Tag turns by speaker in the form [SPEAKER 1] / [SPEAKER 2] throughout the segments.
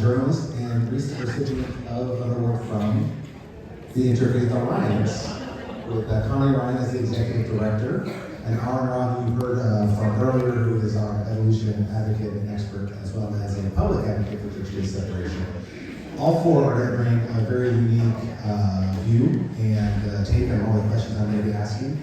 [SPEAKER 1] journalist and recent recipient of an award from the Interfaith Alliance, with Connie as the executive director, and Aaron, who you heard from earlier, who is our evolution advocate and expert, as well as a public advocate for church-state separation. All four are going to bring a very unique view and take on all the questions I'm going to be asking.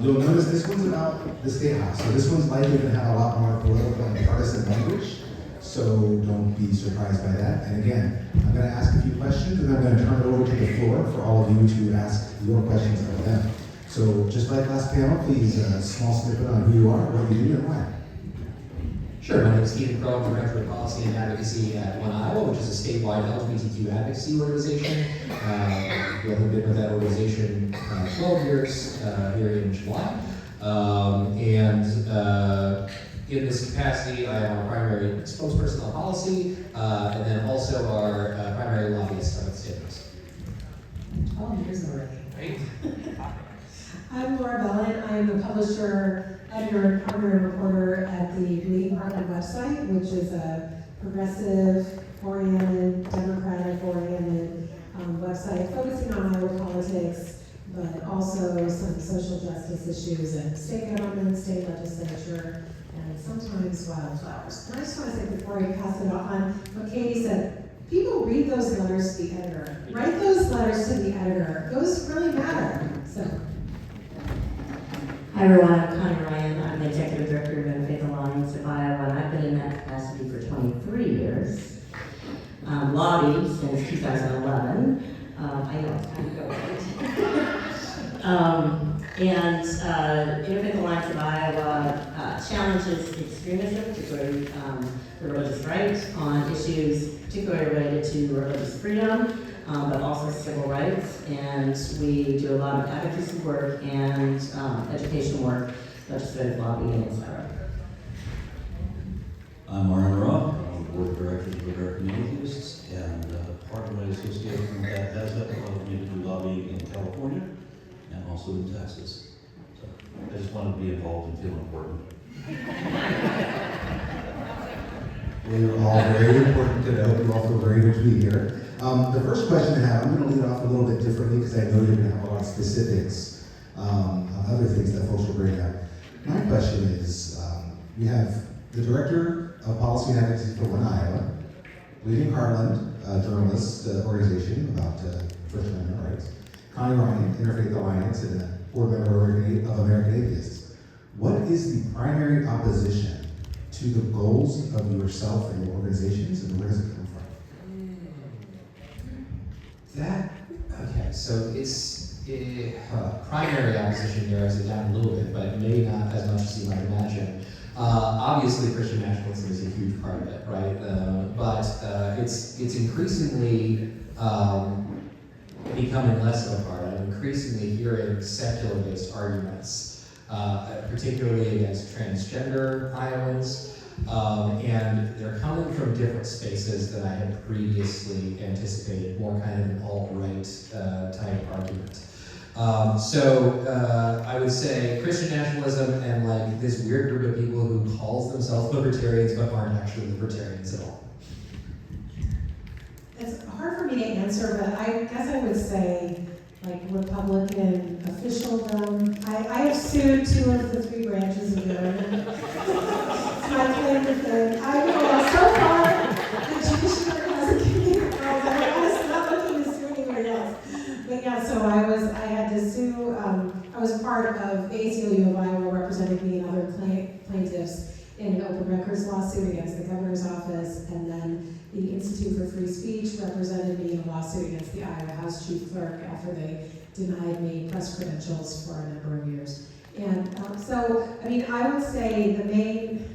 [SPEAKER 1] You'll notice this one's about the State House, so this one's likely going to have a lot more political and partisan language, so don't be surprised by that. And again, I'm going to ask a few questions, and then I'm going to turn it over to the floor for all of you to ask your questions of them. So just like last panel, please, a small snippet on who you are, what you do, and why.
[SPEAKER 2] Sure, my name is Keenan, Director of Policy and Advocacy at One Iowa, which is a statewide LGBTQ advocacy organization. I've been with that organization 12 years here in July. In this capacity, I am our primary spokesperson on policy, and then also our primary lobbyist on the state house.
[SPEAKER 3] 12 years already.
[SPEAKER 2] Right?
[SPEAKER 3] I'm Belin. I am the publisher, editor, and primary reporter at the Belin Heartland website, which is a progressive-oriented, democratic-oriented website focusing on Iowa politics, but also some social justice issues in state government, state legislature, and sometimes wildflowers. And I just want to say before I pass it on, what Katie said, people read those letters to the editor. Write those letters to the editor. Those really matter. So.
[SPEAKER 4] Hi everyone, I'm Connie. I'm the Executive Director of Interfaith Alliance of Iowa, and I've been in that capacity for 23 years. Lobbied since 2011. I know it's kind of going. Interfaith Alliance of Iowa challenges extremism, particularly the religious right, on issues particularly related to religious freedom, but also civil rights, and we do a lot of advocacy work and education work, legislative lobbying, etc.
[SPEAKER 5] I'm Aaron Robb. I'm the board of directors of American Atheists, and part of my association with that has allowed me to do lobbying in California and also in Texas. So I just wanted to be involved and feel important.
[SPEAKER 1] Well, you're all very important to know. You're also very good to be here. The first question I have, I'm going to lead off a little bit differently because I know you're going to have a lot of specifics on other things that folks will bring up. My question is, we have the Director of Policy and Advocacy for One Iowa, leading Heartland, a journalist organization about First Amendment rights, Connie Ryan, Interfaith Alliance, and a board member of American Atheists. What is the primary opposition to the goals of yourself and your organizations, and where does it come from?
[SPEAKER 2] Okay, so it's primary opposition here is down a little bit, but maybe not as much as you might imagine. Obviously, Christian nationalism is a huge part of it, right? But it's increasingly becoming less of a part. I'm increasingly hearing secular-based arguments, particularly against transgender Iowans. And they're coming from different spaces than I had previously anticipated, more kind of an alt-right type argument. I would say Christian nationalism and like this weird group of people who calls themselves libertarians but aren't actually libertarians at all.
[SPEAKER 3] It's hard for me to answer, but I guess I would say like Republican officialdom. I have sued 2 of the 3 branches of government. My favorite thing. I know so far the judiciary hasn't given me a prize. I'm not looking to sue anybody else. But yeah, so I had to sue. I was part of the ACLU of Iowa representing me and other plaintiffs in an open records lawsuit against the governor's office, and then the Institute for Free Speech represented me in a lawsuit against the Iowa House Chief Clerk after they denied me press credentials for a number of years. And I would say the main.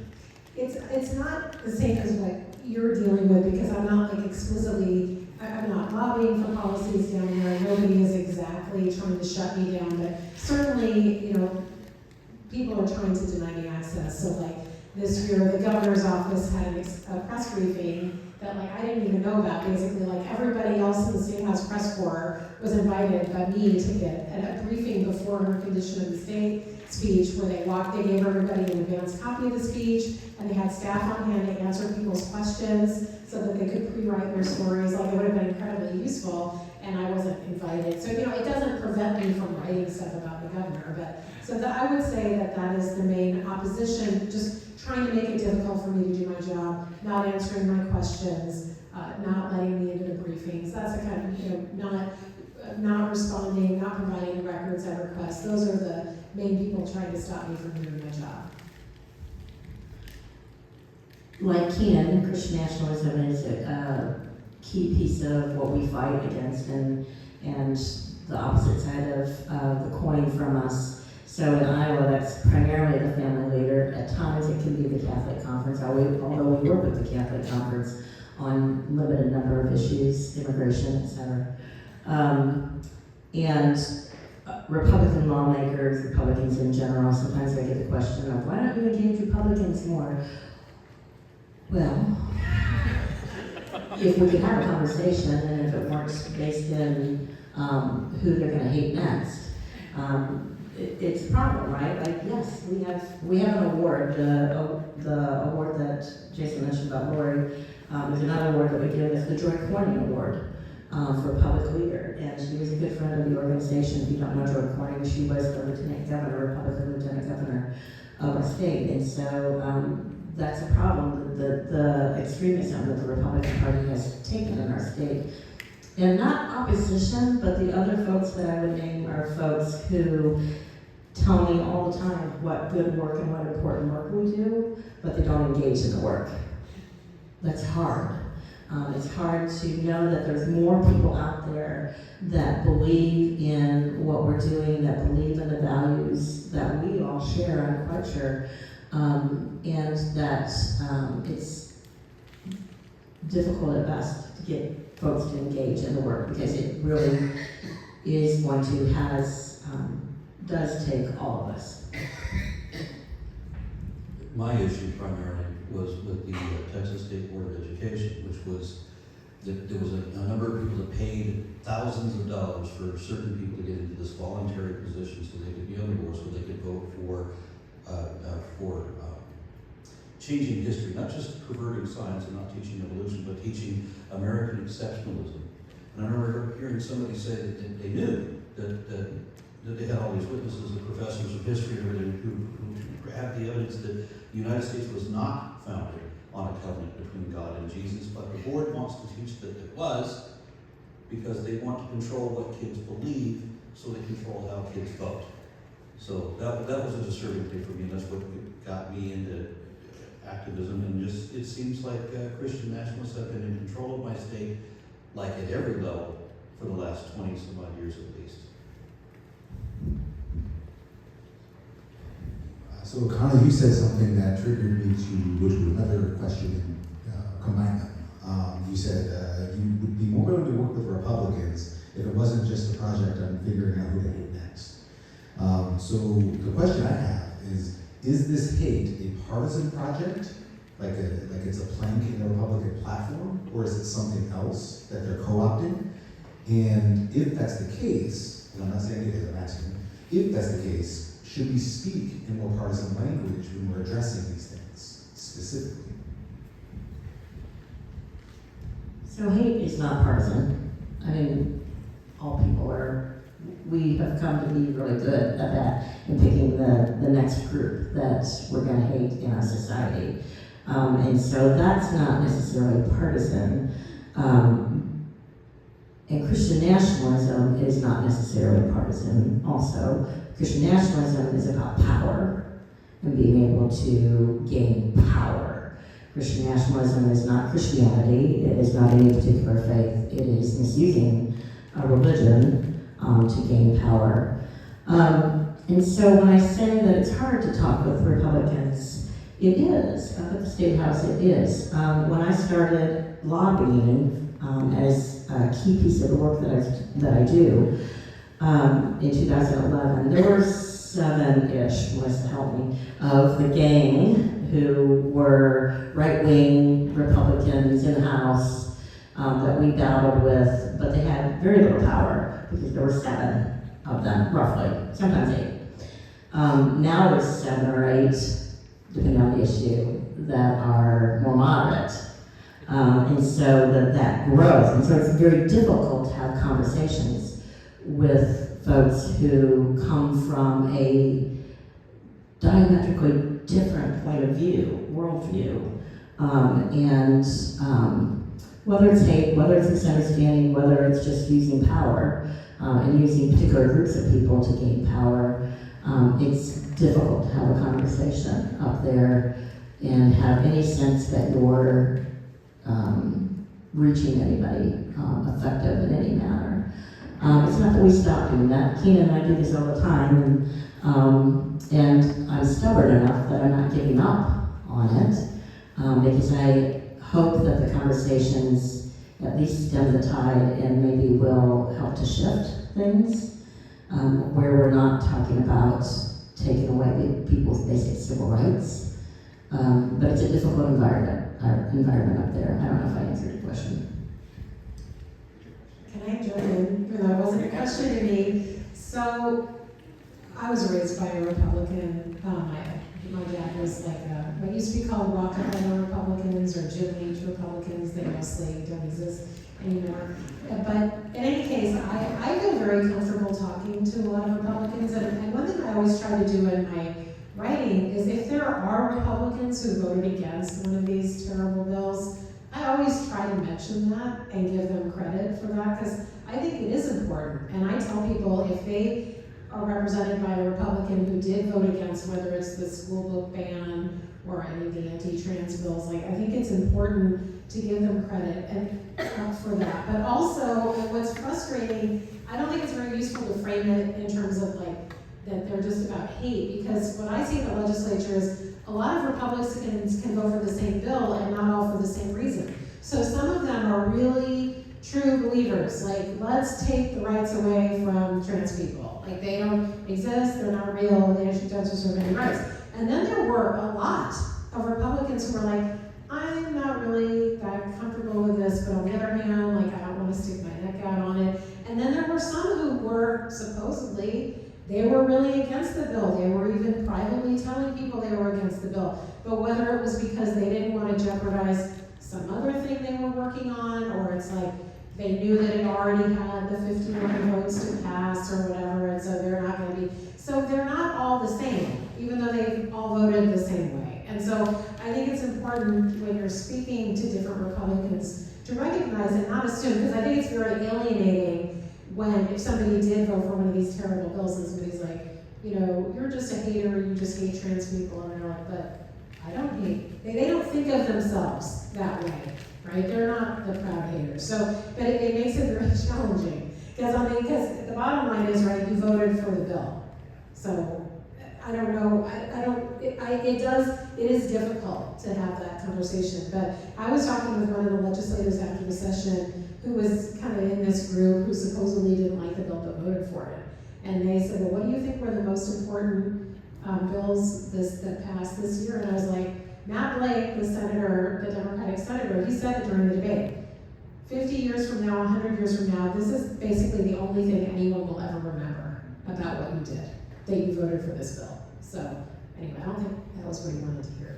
[SPEAKER 3] It's not the same as what you're dealing with, because I'm not like explicitly, I'm not lobbying for policies down there. Nobody is exactly trying to shut me down, but certainly, people are trying to deny me access. So like this year, the governor's office had a press briefing that like I didn't even know about. Basically, like everybody else in the State House press corps was invited by me to get a briefing before her condition of the state. speech where they gave everybody an advance copy of the speech, and they had staff on hand to answer people's questions so that they could pre-write their stories. Like, it would have been incredibly useful, and I wasn't invited. So, it doesn't prevent me from writing stuff about the governor, but so that I would say that is the main not trying to make it difficult for me to do my job, not answering my questions, not letting me into the briefings. That's the kind of, not responding, not providing the records I request. Those are the main people trying to stop me from doing my job.
[SPEAKER 4] Like Keenan, Christian nationalism is a key piece of what we fight against, and the opposite side of the coin from us. So in Iowa, that's primarily the family leader. At times, it can be the Catholic Conference, although we work with the Catholic Conference on limited number of issues, immigration, et cetera. And Republican lawmakers, Republicans in general, sometimes I get the question of, why don't you engage Republicans more? Well, if we could have a conversation, and if it weren't based in who they're going to hate next, it's a problem, right? Like, yes, we have an award, the award that Jason mentioned about Lori. There's another award that we give, it's the Joy Corning Award for a public leader, and she was a good friend of the organization. If you don't know Joy Corning, she was the lieutenant governor, Republican lieutenant governor of our state, and so that's a problem, the extremism that the Republican Party has taken in our state. And not opposition, but the other folks that I would name are folks who tell me all the time what good work and what important work we do, but they don't engage in the work. That's hard. It's hard to know that there's more people out there that believe in what we're doing, that believe in the values that we all share, I'm quite sure, and that it's difficult at best to get folks to engage in the work, because it really is going to does take all of us.
[SPEAKER 5] My issue primarily was with the Texas State Board of Education, which was that there was a number of people that paid thousands of dollars for certain people to get into this voluntary position so they could be on the board, so they could vote for changing history, not just perverting science and not teaching evolution, but teaching American exceptionalism. And I remember hearing somebody say that they knew that they had all these witnesses, the professors of history and everything, who had the evidence that the United States was not founded on a covenant between God and Jesus, but the board wants to teach that it was, because they want to control what kids believe, so they control how kids vote. So that was a disturbing thing for me, and that's what got me into activism. And just, it seems like Christian nationalists have been in control of my state, like at every level, for the last 20 some odd years at least.
[SPEAKER 1] So Connie, you said something that triggered me to go to another question and combine them. You said you would be more willing to work with Republicans if it wasn't just a project on figuring out who to hate next. So the question I have is this hate a partisan project, like it's a plank in the Republican platform, or is it something else that they're co-opting? And if that's the case, and I'm not saying it is, I'm asking, if that's the case, should we speak in more partisan language when we're addressing these things specifically?
[SPEAKER 4] So hate is not partisan. I mean, all people we have come to be really good at that, in picking the next group that we're going to hate in our society. And so that's not necessarily partisan. And Christian nationalism is not necessarily partisan also. Christian nationalism is about power and being able to gain power. Christian nationalism is not Christianity, it is not any particular faith, it is misusing a religion to gain power. And so when I say that it's hard to talk with Republicans, it is. Up at the State House, it is. When I started lobbying as a key piece of the work that I do, in 2011, there were 7-ish, Melissa help me, of the gang who were right-wing Republicans in the House that we battled with, but they had very little power because there were 7 of them, roughly, sometimes 8. Now there's 7 or 8, depending on the issue, that are more moderate. And so that grows. And so it's very difficult to have conversations with folks who come from a diametrically different point of view, worldview. Whether it's hate, whether it's misunderstanding, whether it's just using power and using particular groups of people to gain power, it's difficult to have a conversation up there and have any sense that you're reaching anybody effective in any manner. It's not that we stop doing that. Keenan and I do this all the time, and I'm stubborn enough that I'm not giving up on it, because I hope that the conversations at least stem the tide and maybe will help to shift things, where we're not talking about taking away people's basic civil rights. But it's a difficult environment up there. I don't know if I answered your question.
[SPEAKER 3] Can I jump in? Even though it wasn't a question to me. So, I was raised by a Republican. My dad was like what used to be called Rockefeller Republicans or Jim Leach Republicans. They mostly don't exist anymore. But in any case, I feel very comfortable talking to a lot of Republicans. And one thing I always try to do in my writing is if there are Republicans who voted against one of these terrible bills, I always try to mention that and give them credit for that, because I think it is important. And I tell people if they are represented by a Republican who did vote against, whether it's the school book ban or any of the anti-trans bills, like I think it's important to give them credit and for that. But also, what's frustrating, I don't think it's very useful to frame it in terms of like that they're just about hate, because what I see in the legislature is a lot of Republicans can vote for the same bill and not all for the same reason. So some of them are really true believers, like let's take the rights away from trans people. Like they don't exist, they're not real, they actually don't deserve any rights. And then there were a lot of Republicans who were like, I'm not really that comfortable with this, but on the other hand, like I don't want to stick my neck out on it. And then there were some who were supposedly, they were really against the bill. They were even privately telling people they were against the bill. But whether it was because they didn't want to jeopardize some other thing they were working on, or it's like they knew that it already had the 51 votes to pass or whatever, and so they're not going to be. So they're not all the same, even though they've all voted the same way. And so I think it's important when you're speaking to different Republicans to recognize and not assume, because I think it's very alienating when if somebody did vote for one of these terrible bills and somebody's like, you know, you're just a hater, you just hate trans people, and they're like, but I don't hate. They don't think of themselves that way, right? They're not the proud haters. So, but it makes it very challenging because the bottom line is, right, you voted for the bill. So I don't know. It is difficult to have that conversation. But I was talking with one of the legislators after the session who was kind of in this group who supposedly didn't like the bill but voted for it. And they said, well, what do you think were the most important bills that passed this year? And I was like, Matt Blake, the senator, the Democratic senator, he said it during the debate. 50 years from now, 100 years from now, this is basically the only thing anyone will ever remember about what you did, that you voted for this bill. So anyway, I don't think that was what he wanted to hear.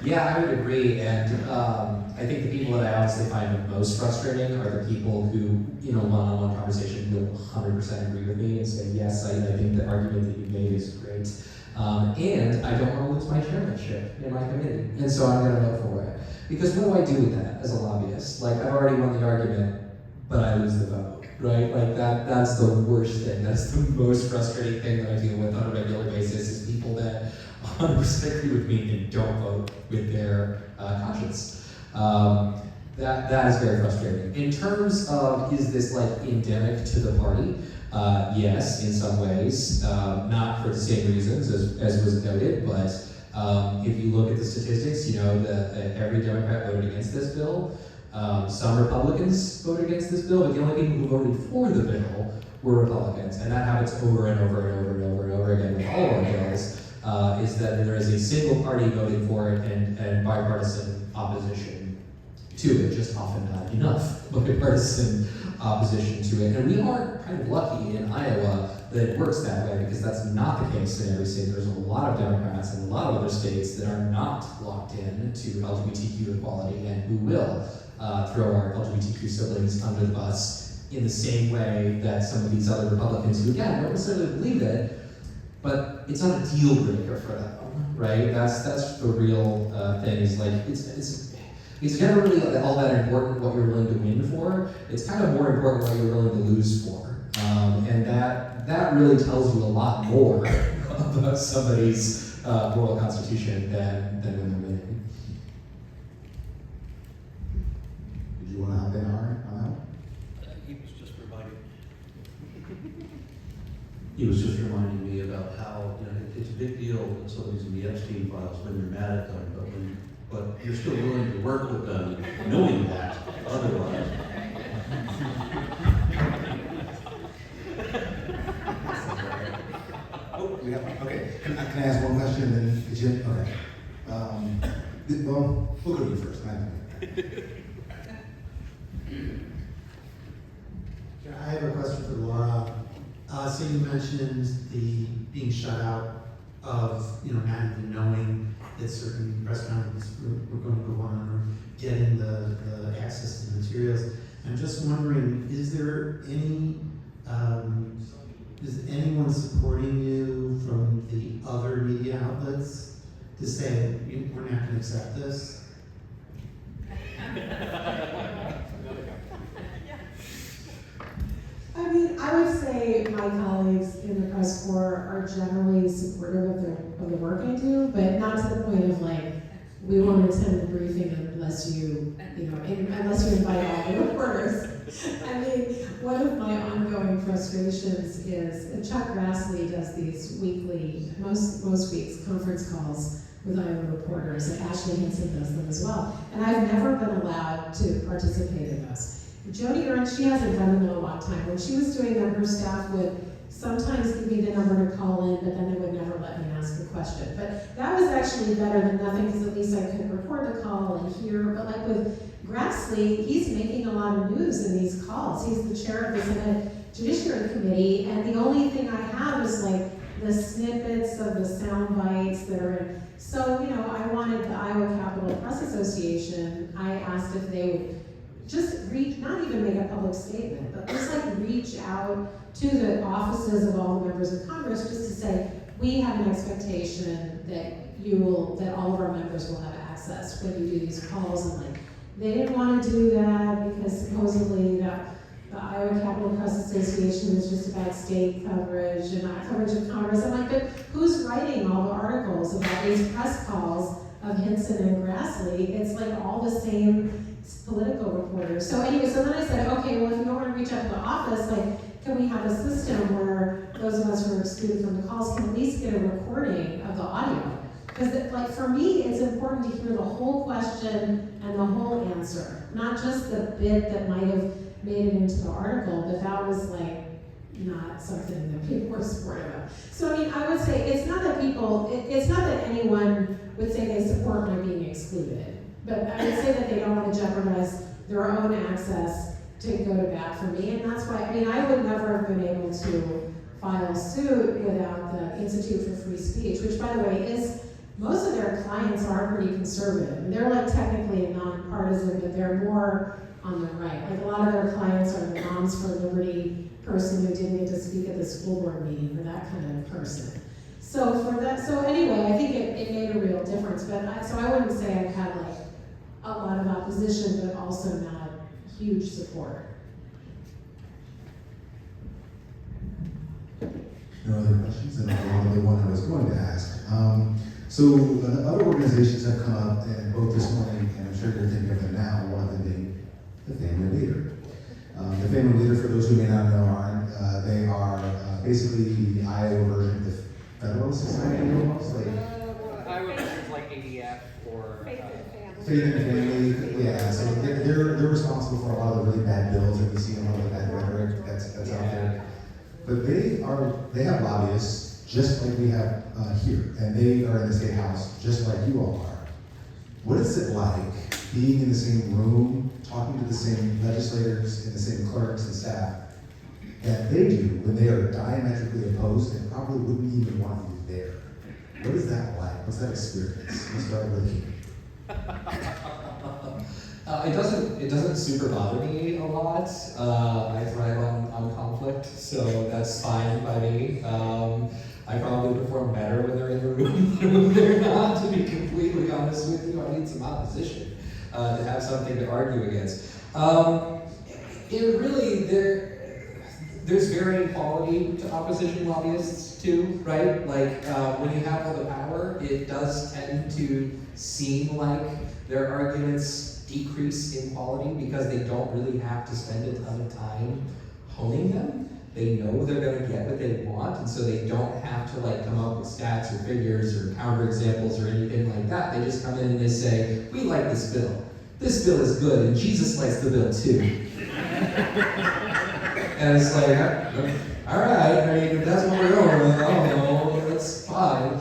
[SPEAKER 2] Yeah, I would agree, and I think the people that I honestly find the most frustrating are the people who, you know, one-on-one conversation will 100% agree with me and say, yes, I think the argument that you made is great, and I don't want to lose my chairmanship in my committee, and so I'm going to vote for it. Because what do I do with that as a lobbyist? Like, I've already won the argument, but I lose the vote, right? Like, that's the worst thing. That's the most frustrating thing that I deal with on a regular basis is people that 100% agree with me and don't vote with their conscience. That is very frustrating. In terms of, is this like endemic to the party? Yes, in some ways, not for the same reasons as was noted, but if you look at the statistics, you know that every Democrat voted against this bill. Some Republicans voted against this bill, but the only people who voted for the bill were Republicans, and that happens over and over and over and over and over again with all of our bills. Is that there is a single party voting for it and bipartisan opposition to it, just often not enough bipartisan opposition to it. And we are kind of lucky in Iowa that it works that way, because that's not the case in every state. There's a lot of Democrats and a lot of other states that are not locked in to LGBTQ equality and who will throw our LGBTQ siblings under the bus in the same way that some of these other Republicans who, again, don't necessarily believe it, but it's not a deal breaker for them, right? That's the real thing. Is like it's never really all that important what you're willing to win for. It's kind of more important what you're willing to lose for, and that really tells you a lot more about somebody's moral constitution than when they're winning.
[SPEAKER 1] Did you want to hop in, Aaron, on that one?
[SPEAKER 5] He was just reminding me about how, it's a big deal that somebody's in the Epstein files when you're mad at them, but you're still willing to work with them, knowing that otherwise.
[SPEAKER 1] Oh, we have one. Okay. Can I ask one question and then Jim? Okay. Well, we'll go to you first.
[SPEAKER 6] I have a question for Laura. So you mentioned the being shut out of, not even knowing that certain press conferences were going to go on, or getting the access to the materials. I'm just wondering, is there any, is anyone supporting you from the other media outlets to say, we're not going to accept this?
[SPEAKER 3] I mean, I would say my colleagues in the press corps are generally supportive of the work I do, but not to the point of like, we won't attend the briefing unless you invite all the reporters. I mean, one of my ongoing frustrations is Chuck Grassley does these weekly, most weeks, conference calls with Iowa reporters, and Ashley Hinson does them as well. And I've never been allowed to participate in those. Jody Ernst, she hasn't done them in a long time. When she was doing them, her staff would sometimes give me the number to call in, but then they would never let me ask a question. But that was actually better than nothing, because at least I could record the call and hear. But like with Grassley, he's making a lot of news in these calls. He's the chair of the Senate Judiciary Committee, and the only thing I have is like the snippets of the sound bites that are in. So, I wanted the Iowa Capitol Press Association, I asked if they would just not even make a public statement, but just like reach out to the offices of all the members of Congress just to say, we have an expectation that all of our members will have access when you do these calls. And like, they didn't want to do that because supposedly the Iowa Capitol Press Association is just about state coverage and not coverage of Congress. I'm like, but who's writing all the articles about these press calls of Hinson and Grassley? It's like all the same political reporters. So anyway, so then I said, okay, well, if you don't want to reach out to the office, like, can we have a system where those of us who are excluded from the calls can at least get a recording of the audio? Because like for me, it's important to hear the whole question and the whole answer, not just the bit that might have made it into the article, but that was like not something that people were supportive of. So I mean, I would say it's not that anyone would say they support my being excluded. But I would say that they don't want to jeopardize their own access to go to bat for me, and that's why, I mean, I would never have been able to file suit without the Institute for Free Speech, which, by the way, most of their clients are pretty conservative. They're like technically nonpartisan, but they're more on the right. Like a lot of their clients are the Moms for Liberty person who didn't get to speak at the school board meeting, or that kind of person. So anyway, I think it made a real difference. But I wouldn't say I've had like a lot of opposition, but also not huge support.
[SPEAKER 1] No other questions? And I'll the one I was going to ask. So other organizations have come up, and both this morning, and I'm sure you're thinking of them now, one of them being the Family Leader. The Family Leader, for those who may not know, they are basically the Iowa version of the Federal Society, almost like
[SPEAKER 7] Iowa version is like ADF or
[SPEAKER 1] Faith and Family. Yeah, so they're responsible for a lot of the really bad bills that we see, and a lot of the bad rhetoric that's out there. But they have lobbyists just like we have here, and they are in the State House just like you all are. What is it like being in the same room, talking to the same legislators and the same clerks and staff that they do when they are diametrically opposed and probably wouldn't even want you there. What is that like? What's that experience? Let's start with you.
[SPEAKER 2] It doesn't super bother me a lot. I thrive on conflict, so that's fine by me. I probably perform better when they're in the room than when they're not, to be completely honest with you. I need some opposition to have something to argue against. There's varying quality to opposition lobbyists too, right? Like when you have all the power, it does tend to seem like their arguments decrease in quality because they don't really have to spend a ton of time honing them. They know they're going to get what they want, and so they don't have to like come up with stats or figures or counterexamples or anything like that. They just come in and they say, "We like this bill. This bill is good, and Jesus likes the bill too." And it's like, all right. I mean, if that's what we're going with, oh, that's fine.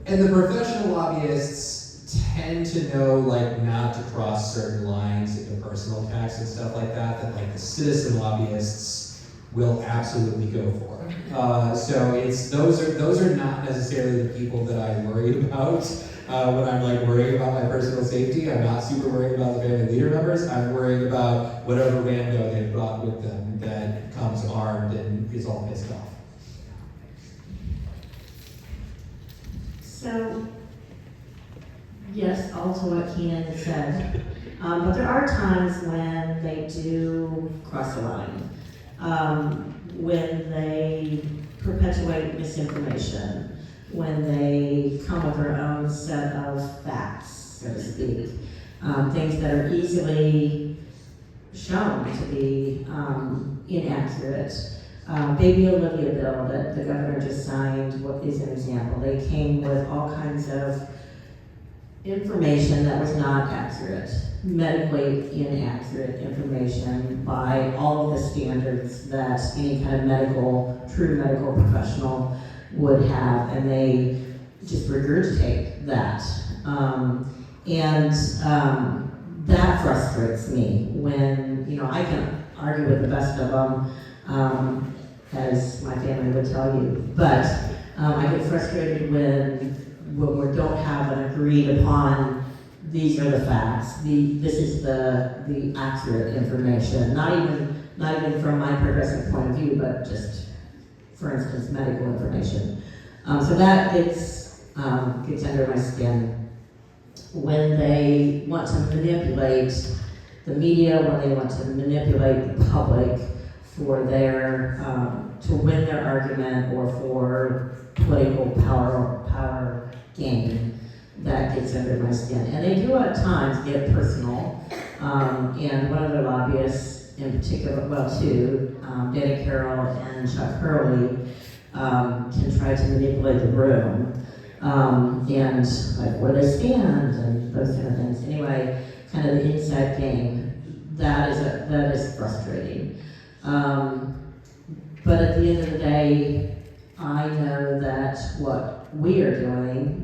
[SPEAKER 2] And the professional lobbyists tend to know like not to cross certain lines into personal attacks and stuff like that like the citizen lobbyists will absolutely go for. So those are not necessarily the people that I worry about when I'm like worrying about my personal safety. I'm not super worried about the family leader members. I'm worried about whatever rando they brought with them that comes armed and is all pissed off.
[SPEAKER 4] So, yes, also what Keenan said, but there are times when they do cross the line, when they perpetuate misinformation, when they come with their own set of facts, so to speak, things that are easily shown to be inaccurate. Baby Olivia bill that the governor just signed is an example. They came with all kinds of information that was not accurate, medically inaccurate information by all of the standards that any kind of true medical professional would have, and they just regurgitate that. That frustrates me when, I can argue with the best of them, as my family would tell you, but I get frustrated when we don't have an agreed upon, these are the facts, this is the accurate information, not even from my progressive point of view, but just, for instance, medical information. So that gets under my skin when they want to manipulate the media, when they want to manipulate the public for their to win their argument or for political power gain. That gets under my skin. And they do at times get personal. And one of the lobbyists in particular, two, Danny Carroll and Chuck Hurley, can try to manipulate the room. And like where they stand and those kind of things. Anyway, kind of the inside game. That is frustrating. But at the end of the day, I know that what we are doing,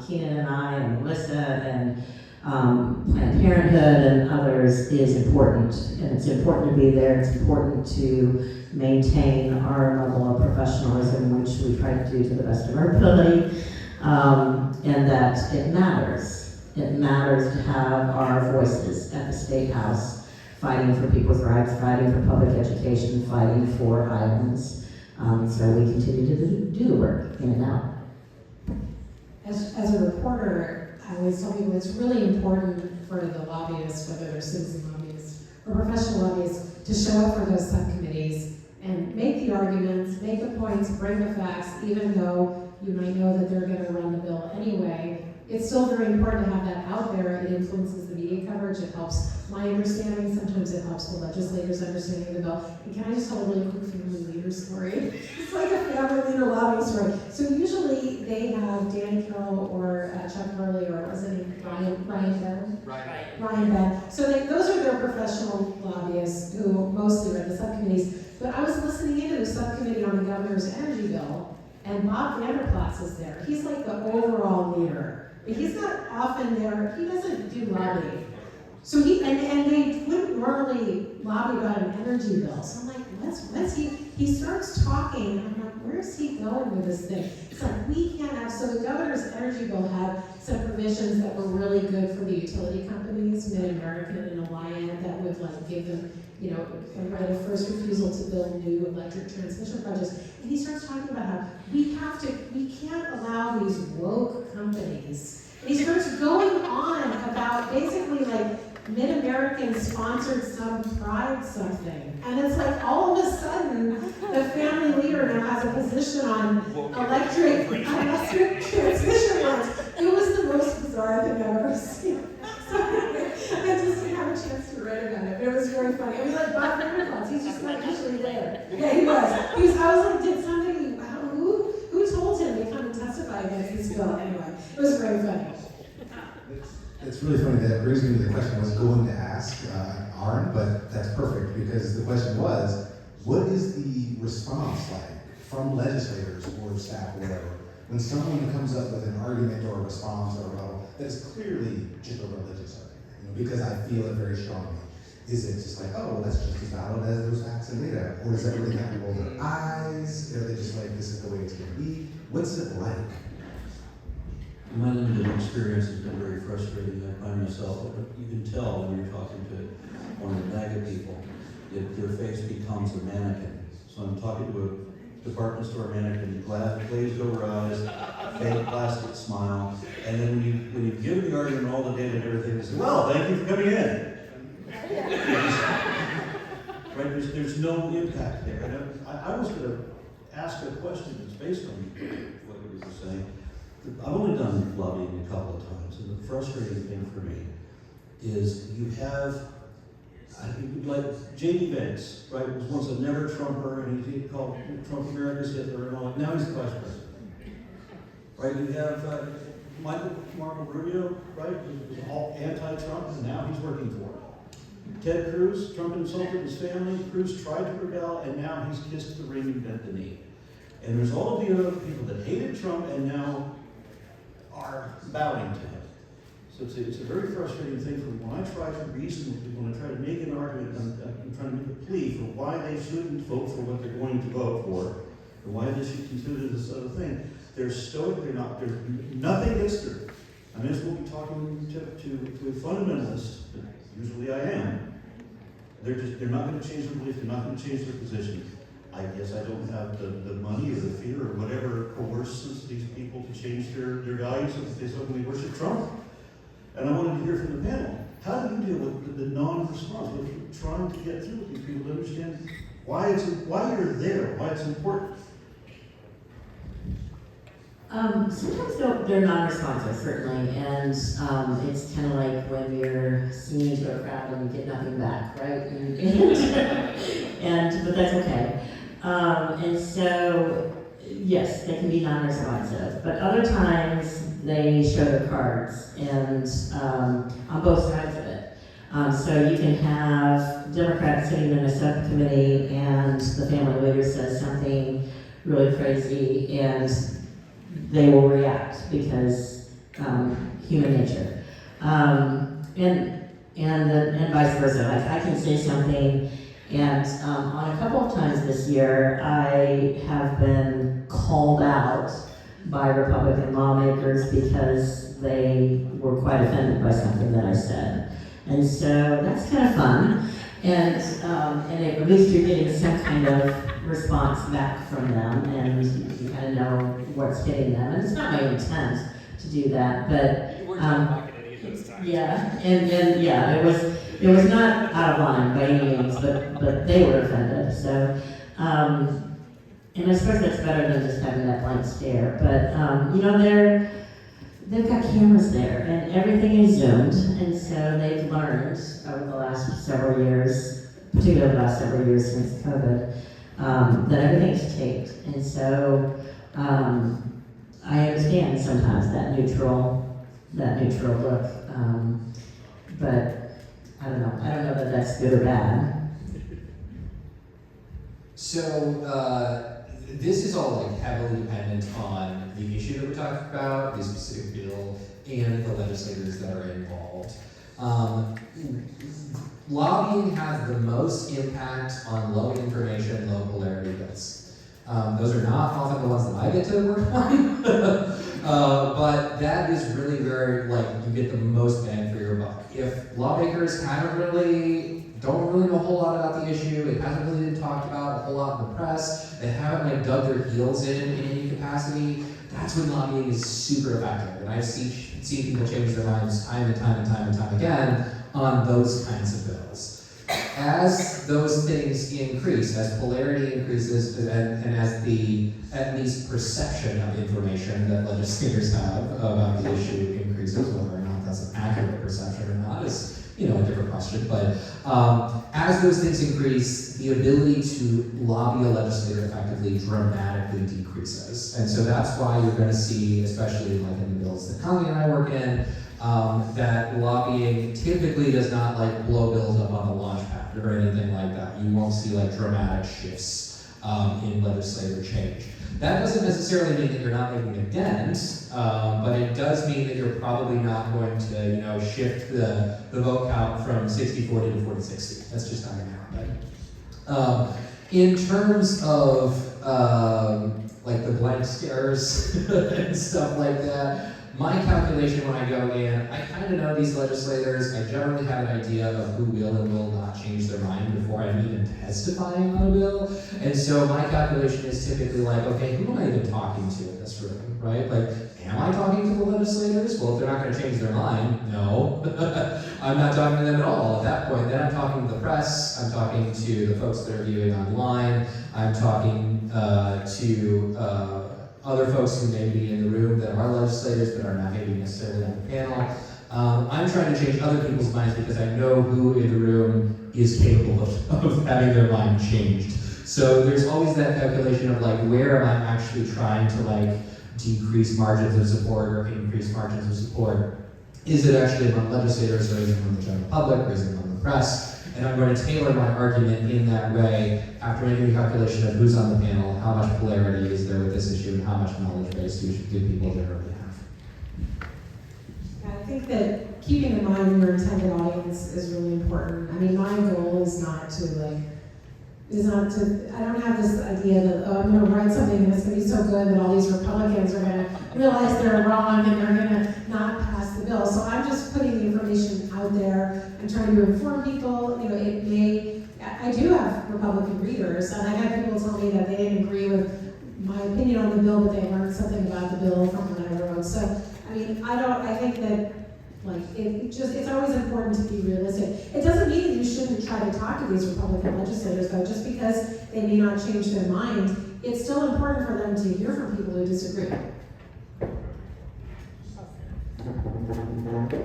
[SPEAKER 4] Keenan and I and Melissa and Planned Parenthood and others, is important. And it's important to be there. It's important to maintain our level of professionalism, which we try to do to the best of our ability, and that it matters. It matters to have our voices at the State House, fighting for people's rights, fighting for public education, fighting for Highlands. So we continue to do the work in and out.
[SPEAKER 3] As a reporter, I always tell people it's really important for the lobbyists, whether they're citizen lobbyists or professional lobbyists, to show up for those subcommittees and make the arguments, make the points, bring the facts, even though you might know that they're going to run the bill anyway. It's still very important to have that out there. It influences the media coverage. It helps my understanding. Sometimes it helps the legislators' understanding of the bill. And can I just tell a really quick family leader story? It's like a family leader lobbying story. So usually they have Danny Carroll or Chuck Hurley, or was it Ryan Bell? Ryan Bell. So those are their professional lobbyists who mostly run the subcommittees. But I was listening into the subcommittee on the governor's energy bill, and Bob Vanderplatz is there. He's like the overall leader. But he's not often there. He doesn't do lobbying. So and they wouldn't normally lobby about an energy bill. So I'm like, what's he starts talking, and I'm like, where's he going with this thing? It's like, we can't have, so the governor's energy bill had some provisions that were really good for the utility companies, Mid-American and Alliant, that would like give them, you know, a right of first refusal to build new electric transmission projects. And he starts talking about how we can't allow these woke companies. And he starts going on about basically like Mid-American sponsored some pride something. And it's like all of a sudden, the family leader now has a position on electric transmission lines. It was the most bizarre thing I've ever seen. So I just didn't have a chance to write about it. But it was very funny. I mean, like Bob Vanderbilt, he's just not usually there. Yeah, he was. I was like, did somebody, who told him to come and testify against this bill? Anyway, it was very funny.
[SPEAKER 1] It's really funny, that brings me to the question I was going to ask Aaron, but that's perfect, because the question was, what is the response like from legislators or staff or whatever, when someone comes up with an argument or a response or a rebuttal that is clearly just a religious argument, you know, because I feel it very strongly. Is it just like, oh, well, that's just as valid as those facts and data? Or is that really kind of roll their eyes? Are they just like, this is the way it's going to be? What's it like?
[SPEAKER 5] My limited experience has been very frustrating. I find myself, you can tell when you're talking to one of the MAGA people, that their face becomes a mannequin. So I'm talking to a department store mannequin, glazed over eyes, fake plastic smile, and then when you give the argument all the data and everything, they say, well, thank you for coming in. Right? There's no impact there. And I was going to ask a question that's based on what you were saying. I've only done lobbying a couple of times, and the frustrating thing for me is you have, like J.D. Vance, right, was once a never Trumper, and he called Trump America's Hitler and all that. Now he's the vice president. Right, you have Marco Rubio, right, who was all anti-Trump, and now he's working for it. Ted Cruz, Trump insulted his family, Cruz tried to rebel, and now he's kissed the ring and bent the knee. And there's all of the other people that hated Trump and now are bowing to him. So it's a very frustrating thing for me. When I try to reason with people, when I try to make an argument, I'm trying to make a plea for why they shouldn't vote for what they're going to vote for, and why they should consider this other thing. They're stoic, there's nothing gets through. I may as well be talking to a fundamentalist, but usually I am. They're not going to change their belief, they're not going to change their position. I guess I don't have the money or the fear or whatever coerces these people to change their values if they suddenly worship Trump. And I wanted to hear from the panel, how do you deal with the non-response? What you're trying to get through with these people to understand why you're there, why it's important?
[SPEAKER 4] Sometimes they're non-responsive, certainly, and it's kind of like when you're singing to a crowd and you get nothing back, right? But that's okay. And so, yes, they can be non-responsive, but other times they show their cards, and on both sides of it. So you can have Democrats sitting in a subcommittee, and the family leader says something really crazy, and they will react because human nature, and vice versa. Like I can say something, and on a couple of times this year, I have been called out by Republican lawmakers because they were quite offended by something that I said, and so that's kind of fun, and at least you're getting some kind of response back from them, and you kind of know what's hitting them. And it's not my intent to do that, but
[SPEAKER 7] You weren't talking any of those times.
[SPEAKER 4] yeah, and yeah, it was not out of line by any means, but they were offended. So, and I suppose that's better than just having that blank stare. But you know, they've got cameras there, and everything is zoomed, and so they've learned over the last several years, particularly the last several years since COVID, that everything's taped, and so I understand sometimes that neutral look, but I don't know that that's good or bad.
[SPEAKER 2] So this is all like heavily dependent on the issue that we're talking about, the specific bill, and the legislators that are involved. Lobbying has the most impact on low information, low polarity bills. Those are not often the ones that I get to work on, but that is really where you get the most bang for your buck. If lawmakers don't really know a whole lot about the issue, it hasn't really been talked about a whole lot in the press, they haven't dug their heels in any capacity, that's when lobbying is super effective. And I've seen people change their minds time and time again on those kinds of bills. As those things increase, as polarity increases, and as the at least perception of information that legislators have about the issue increases, whether or not that's an accurate perception or not is a different question. But as those things increase, the ability to lobby a legislator effectively dramatically decreases. And so that's why you're going to see, especially in the bills that Connie and I work in, that lobbying typically does not blow bills up on the launch pad or anything like that. You won't see dramatic shifts in legislative change. That doesn't necessarily mean that you're not making a dent, but it does mean that you're probably not going to shift the vote count from 60-40 to 40-60. That's just not going to happen. In terms of the blank stares and stuff like that, my calculation when I go in, I kind of know these legislators. I generally have an idea of who will and will not change their mind before I'm even testifying on a bill. And so my calculation is typically okay, who am I even talking to in this room, right? Am I talking to the legislators? Well, if they're not going to change their mind, no. I'm not talking to them at all at that point. Then I'm talking to the press. I'm talking to the folks that are viewing online. I'm talking to other folks who may be in the room that are legislators but are not maybe necessarily on the panel. I'm trying to change other people's minds because I know who in the room is capable of having their mind changed. So there's always that calculation of where am I actually trying to decrease margins of support or increase margins of support. Is it actually among legislators, or is it among the general public, or is it among the press? And I'm going to tailor my argument in that way after making a calculation of who's on the panel, how much polarity is there with this issue, and how much knowledge base do people generally have.
[SPEAKER 3] I think that keeping in mind your intended audience is really important. I mean, my goal is not to I don't have this idea that, I'm going to write something and it's going to be so good that all these Republicans are going to realize they're wrong and they're going to not pass the bill. So I'm just putting the information out there. I'm trying to inform people. I do have Republican readers, and I've had people tell me that they didn't agree with my opinion on the bill, but they learned something about the bill from what I wrote. So, I think that it's always important to be realistic. It doesn't mean that you shouldn't try to talk to these Republican legislators, though, just because they may not change their mind. It's still important for them to hear from people who disagree.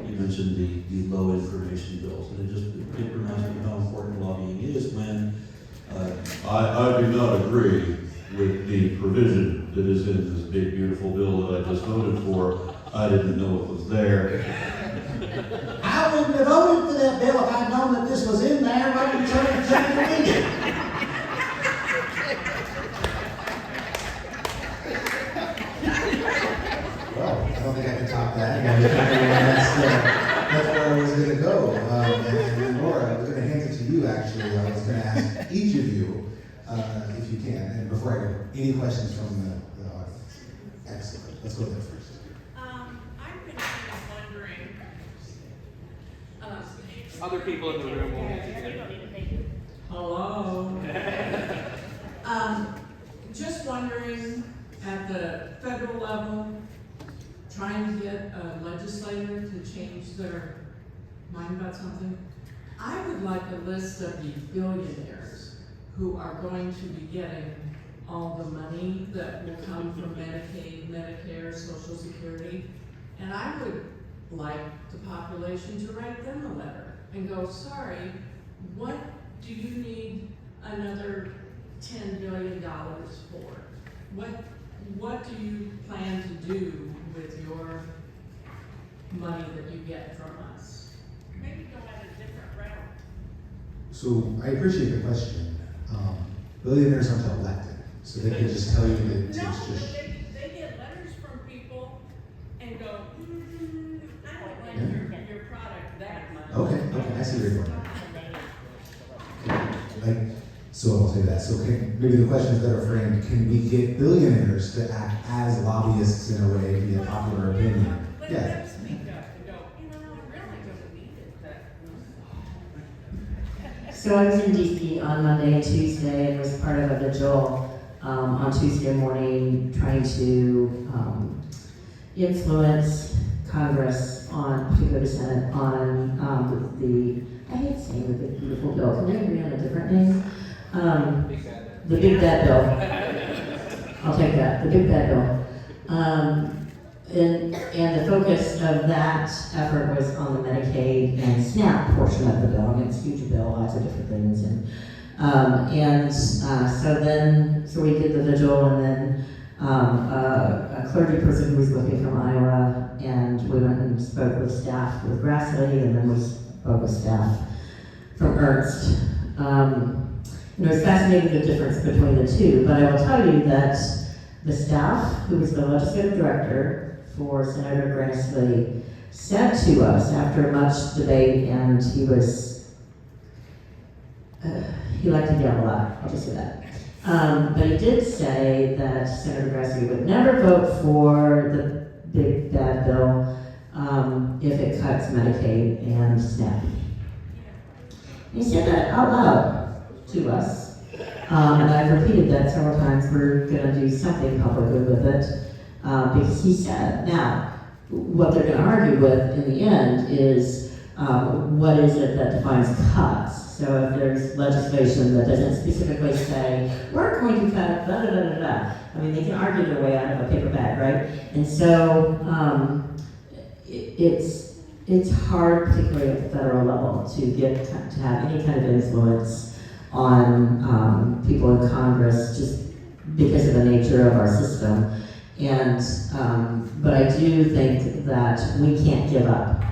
[SPEAKER 5] You mentioned the low information bills, and it reminds me how important lobbying is when
[SPEAKER 8] I do not agree with the provision that is in this big, beautiful bill that I just voted for. I didn't know it was there.
[SPEAKER 9] I wouldn't have voted for that bill if I'd known that this was in there. I wouldn't try to read it.
[SPEAKER 1] Well, I don't think I can top that. That's where I was going to go. And Laura, I was going to hand it to you, actually. I was going to ask each of you, if you can, and before I go, any questions from the audience? Excellent. Let's go there first.
[SPEAKER 10] I've been kind of wondering.
[SPEAKER 7] Other people in the room will need to hear.
[SPEAKER 10] Hello. Just wondering, at the federal level, trying to get a legislator to change their mind about something. I would like a list of the billionaires who are going to be getting all the money that will come from Medicaid, Medicare, Social Security. And I would like the population to write them a letter and go, sorry, what do you need another $10 billion for? What do you plan to do with your money that you get from us? Maybe go at a different route.
[SPEAKER 1] So I appreciate the question. Billionaires aren't elected, so they can just tell you that it's
[SPEAKER 10] No,
[SPEAKER 1] just.
[SPEAKER 10] they get letters from people and go,
[SPEAKER 1] I see where you're going. Like, so I'll say that. So maybe the questions that are framed, can we get billionaires to act as lobbyists in a way via popular opinion? Yeah.
[SPEAKER 4] So I was in DC on Monday and Tuesday and was part of a vigil on Tuesday morning trying to influence Congress on, particularly the Senate, on I hate saying the big beautiful bill. Can we agree on a different name? The big bad bill. I'll take that, the big bad bill. And the focus of that effort was on the Medicaid and SNAP portion of the bill. I mean, it's a huge bill, lots of different things. So we did the vigil, and then a clergy person who was looking from Iowa, and we went and spoke with staff with Grassley, and then we spoke with staff from Ernst. It's fascinating the difference between the two, but I will tell you that the staff, who was the legislative director for Senator Grassley, said to us after much debate, and he liked to yell a lot, I'll just say that. But he did say that Senator Grassley would never vote for the big bad bill if it cuts Medicaid and SNAP. He said that out loud to us. And I've repeated that several times. We're going to do something publicly with it because he said. Now, what they're going to argue with in the end is what is it that defines cuts? So if there's legislation that doesn't specifically say, we're going to cut blah, blah, blah, blah. I mean, they can argue their way out of a paper bag, right? And so it's hard, particularly at the federal level, to have any kind of influence on people in Congress just because of the nature of our system. And but I do think that we can't give up.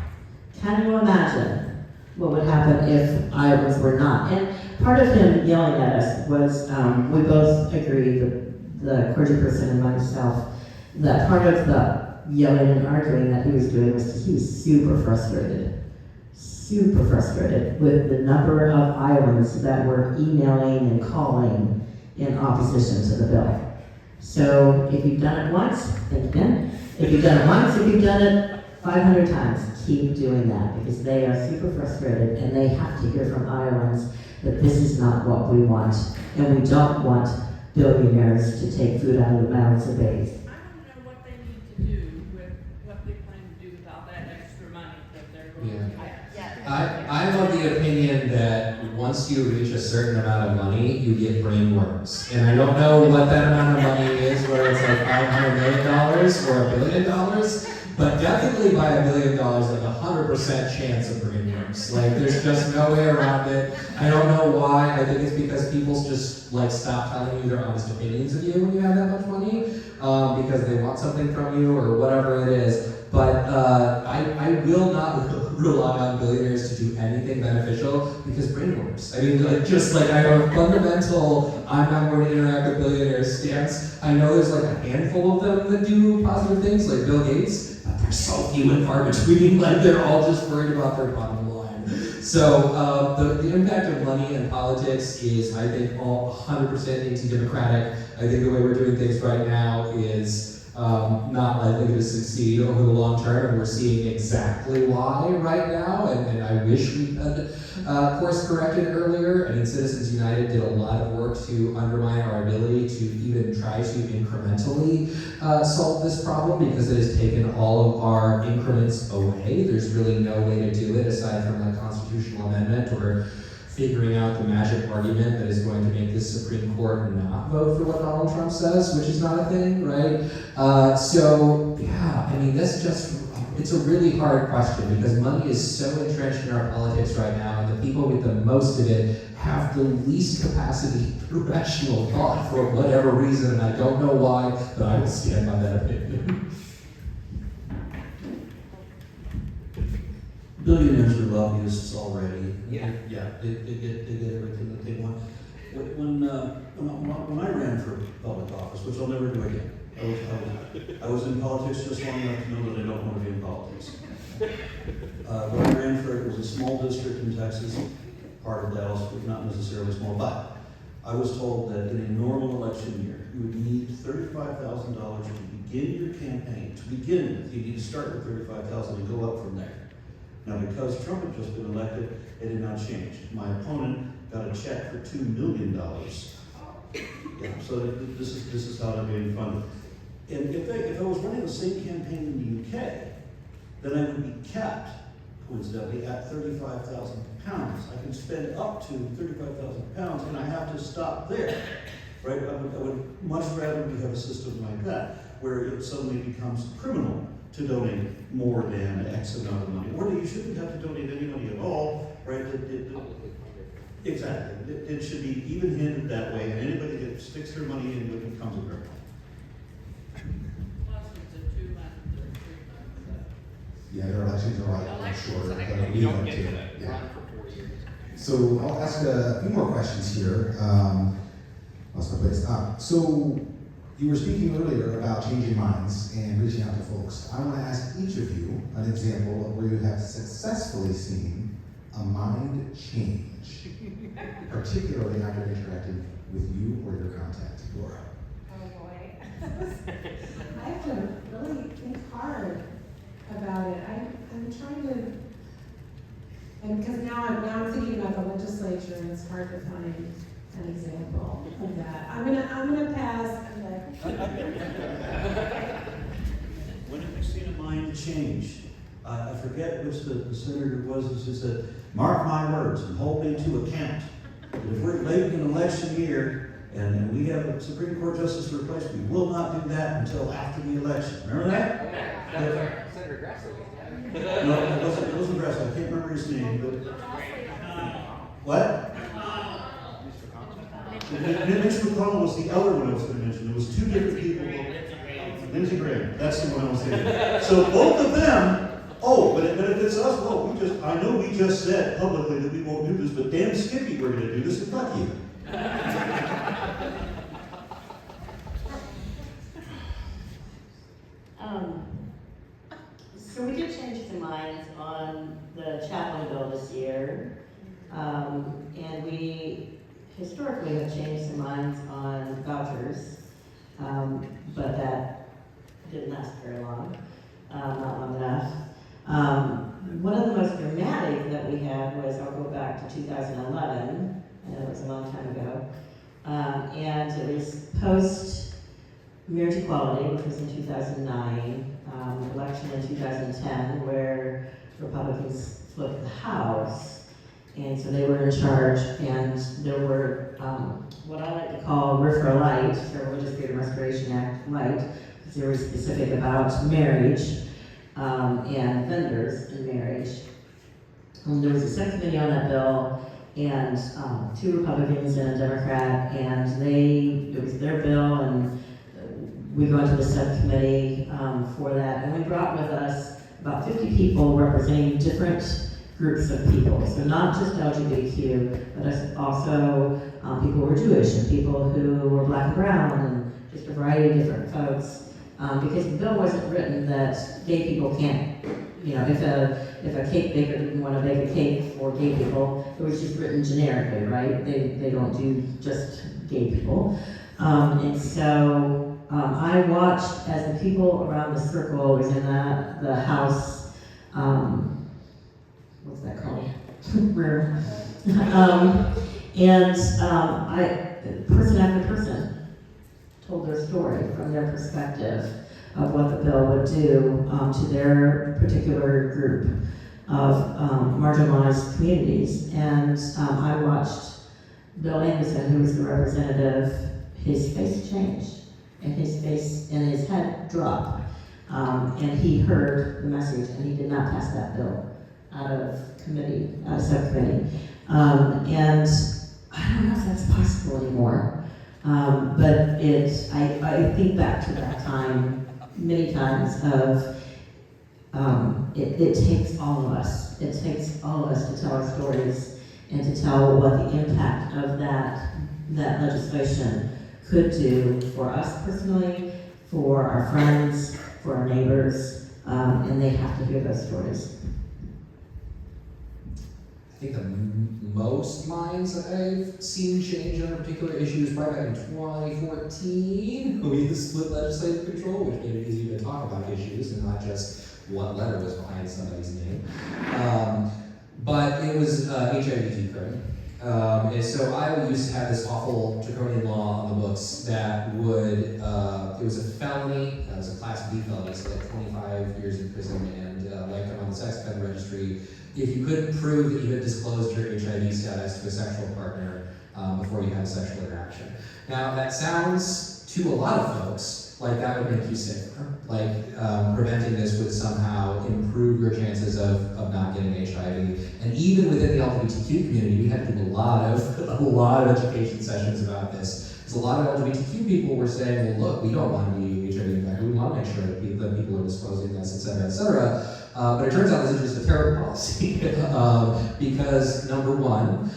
[SPEAKER 4] Can you imagine what would happen if Iowans were not? And part of him yelling at us was, we both agreed, the clergy person and myself, that part of the yelling and arguing that he was doing was because he was super frustrated with the number of Iowans that were emailing and calling in opposition to the bill. So if you've done it once, thank you, Ben. If you've done it once, if you've done it 500 times, keep doing that because they are super frustrated and they have to hear from Iowans that this is not what we want, and we don't want billionaires to take food out of the mouths of babes.
[SPEAKER 10] I want to know what they need to do with what they plan to do with all that extra money that they're going to get.
[SPEAKER 2] I'm of the opinion that once you reach a certain amount of money, you get brainworms. And I don't know what that amount of money is, whether it's like $500 million or $1 billion, but definitely by $1 billion, like 100% chance of brainworms. Like there's just no way around it. I don't know why. I think it's because people just like stop telling you their honest opinions of you when you have that much money, because they want something from you or whatever it is. But I will not rely on billionaires to do anything beneficial because brainworms. I mean, like just like I have a fundamental I'm not going to interact with billionaires stance. I know there's like a handful of them that do positive things, like Bill Gates, but they're so few and far between. Like they're all just worried about their bottom line. So the impact of money in politics is, I think, all 100% anti-democratic. I think the way we're doing things right now is not likely to succeed over the long term, and we're seeing exactly why right now, and I wish we had course corrected earlier. I mean, Citizens United did a lot of work to undermine our ability to even try to incrementally solve this problem because it has taken all of our increments away. There's really no way to do it aside from a constitutional amendment or figuring out the magic argument that is going to make the Supreme Court not vote for what Donald Trump says, which is not a thing, right? So, yeah, I mean, it's a really hard question because money is so entrenched in our politics right now, and the people with the most of it have the least capacity for rational thought for whatever reason, and I don't know why, but I will stand by that opinion.
[SPEAKER 5] Billionaires are lobbyists already. They get everything that they want. When I ran for public office, which I'll never do again, I was in politics just long enough to know that I don't want to be in politics. When I ran for it was a small district in Texas, part of Dallas, but not necessarily small, but I was told that in a normal election year, you would need $35,000 to begin your campaign. To begin with, you need to start with $35,000 and go up from there. Now, because Trump had just been elected, it did not change. My opponent got a check for $2 million. Yeah, so this is how they're being funded. And if I was running the same campaign in the UK, then I would be capped, coincidentally, at 35,000 pounds. I can spend up to 35,000 pounds, and I have to stop there, right? I would much rather we have a system like that, where it suddenly becomes criminal to donate more than X amount of money, or that you shouldn't have to donate any money at all, right? Exactly. It should be even-handed that way, and anybody that sticks their money in it becomes a criminal.
[SPEAKER 1] Yeah, their elections are like shorter.
[SPEAKER 7] You
[SPEAKER 1] We
[SPEAKER 7] don't
[SPEAKER 1] like
[SPEAKER 7] get
[SPEAKER 1] to,
[SPEAKER 7] to
[SPEAKER 1] yeah.
[SPEAKER 7] run for 4 years.
[SPEAKER 1] So I'll ask a few more questions here. Lost my place. So you were speaking earlier about changing minds and reaching out to folks. I want to ask each of you an example of where you have successfully seen a mind change, particularly after interacting with you or your contact, Laura.
[SPEAKER 3] Oh boy. I have to really think hard about it. I'm trying to, and because now I'm thinking about the legislature, and it's hard to find an example of that. I'm gonna pass.
[SPEAKER 5] When have you seen a mind change? I forget which the senator was who said, "Mark my words and hold me to account. If we're late in an election year and we have a Supreme Court justice to replace, we will not do that until after the election." Remember that?
[SPEAKER 7] Senator Grassley.
[SPEAKER 5] No, it wasn't Grassley. I can't remember his name, but what? Mitch McConnell was the other one I was going to mention. There was two different people. Lindsey Graham. That's the one I was thinking. So both of them. Oh, but if it's us, well, I know we just said publicly that we won't do this, but damn Skippy, we're going to do this, and fuck you.
[SPEAKER 4] So we did change some minds on the chaplain bill this year, and we historically have changed some minds on vouchers, but that didn't last very long, not long enough. One of the most dramatic that we had was, I'll go back to 2011, and it was a long time ago, and it was post marriage equality, which was in 2009, election in 2010, where Republicans flipped the House, and so they were in charge, and there were what I like to call RFRA Light, so Religious Freedom Restoration Act Light, because they were specific about marriage and vendors in marriage. There was a subcommittee on that bill, and two Republicans and a Democrat, and it was their bill, and we go into the subcommittee for that, and we brought with us about 50 people representing different groups of people. So not just LGBTQ, but also people who were Jewish and people who were black and brown, and just a variety of different folks. Because the bill wasn't written that gay people can't, if a cake baker didn't want to bake a cake for gay people, it was just written generically, right? They don't do just gay people. And so I watched as the people around the circle was in the house, what's that called? Room. Person after person told their story from their perspective of what the bill would do to their particular group of marginalized communities. And I watched Bill Anderson, who was the representative, his face change, and his face and his head drop. And he heard the message, and he did not pass that bill out of subcommittee. And I don't know if that's possible anymore. But I think back to that time many times of it takes all of us. It takes all of us to tell our stories and to tell what the impact of that legislation could do for us personally, for our friends, for our neighbors, and they have to hear those stories.
[SPEAKER 2] I think the most minds that I've seen change on a particular issue is probably back in 2014, when we had the split legislative control, which made it easier to talk about issues and not just what letter was behind somebody's name. But it was HIV current. And so Iowa used to have this awful draconian law on the books that would, it was a felony, it was a class B felony, so like 25 years in prison and lifetime on the sex offender registry, if you couldn't prove that you had disclosed your HIV status to a sexual partner before you had a sexual interaction. Now that sounds to a lot of folks like that would make you safer, like preventing this would somehow improve your chances of not getting HIV. And even within the LGBTQ community, we had to do a lot of education sessions about this. Because a lot of LGBTQ people were saying, well, look, we don't want to be HIV infected. We want to make sure that people are disclosing this, et cetera, et cetera. But it turns out this is just a terrible policy because number one,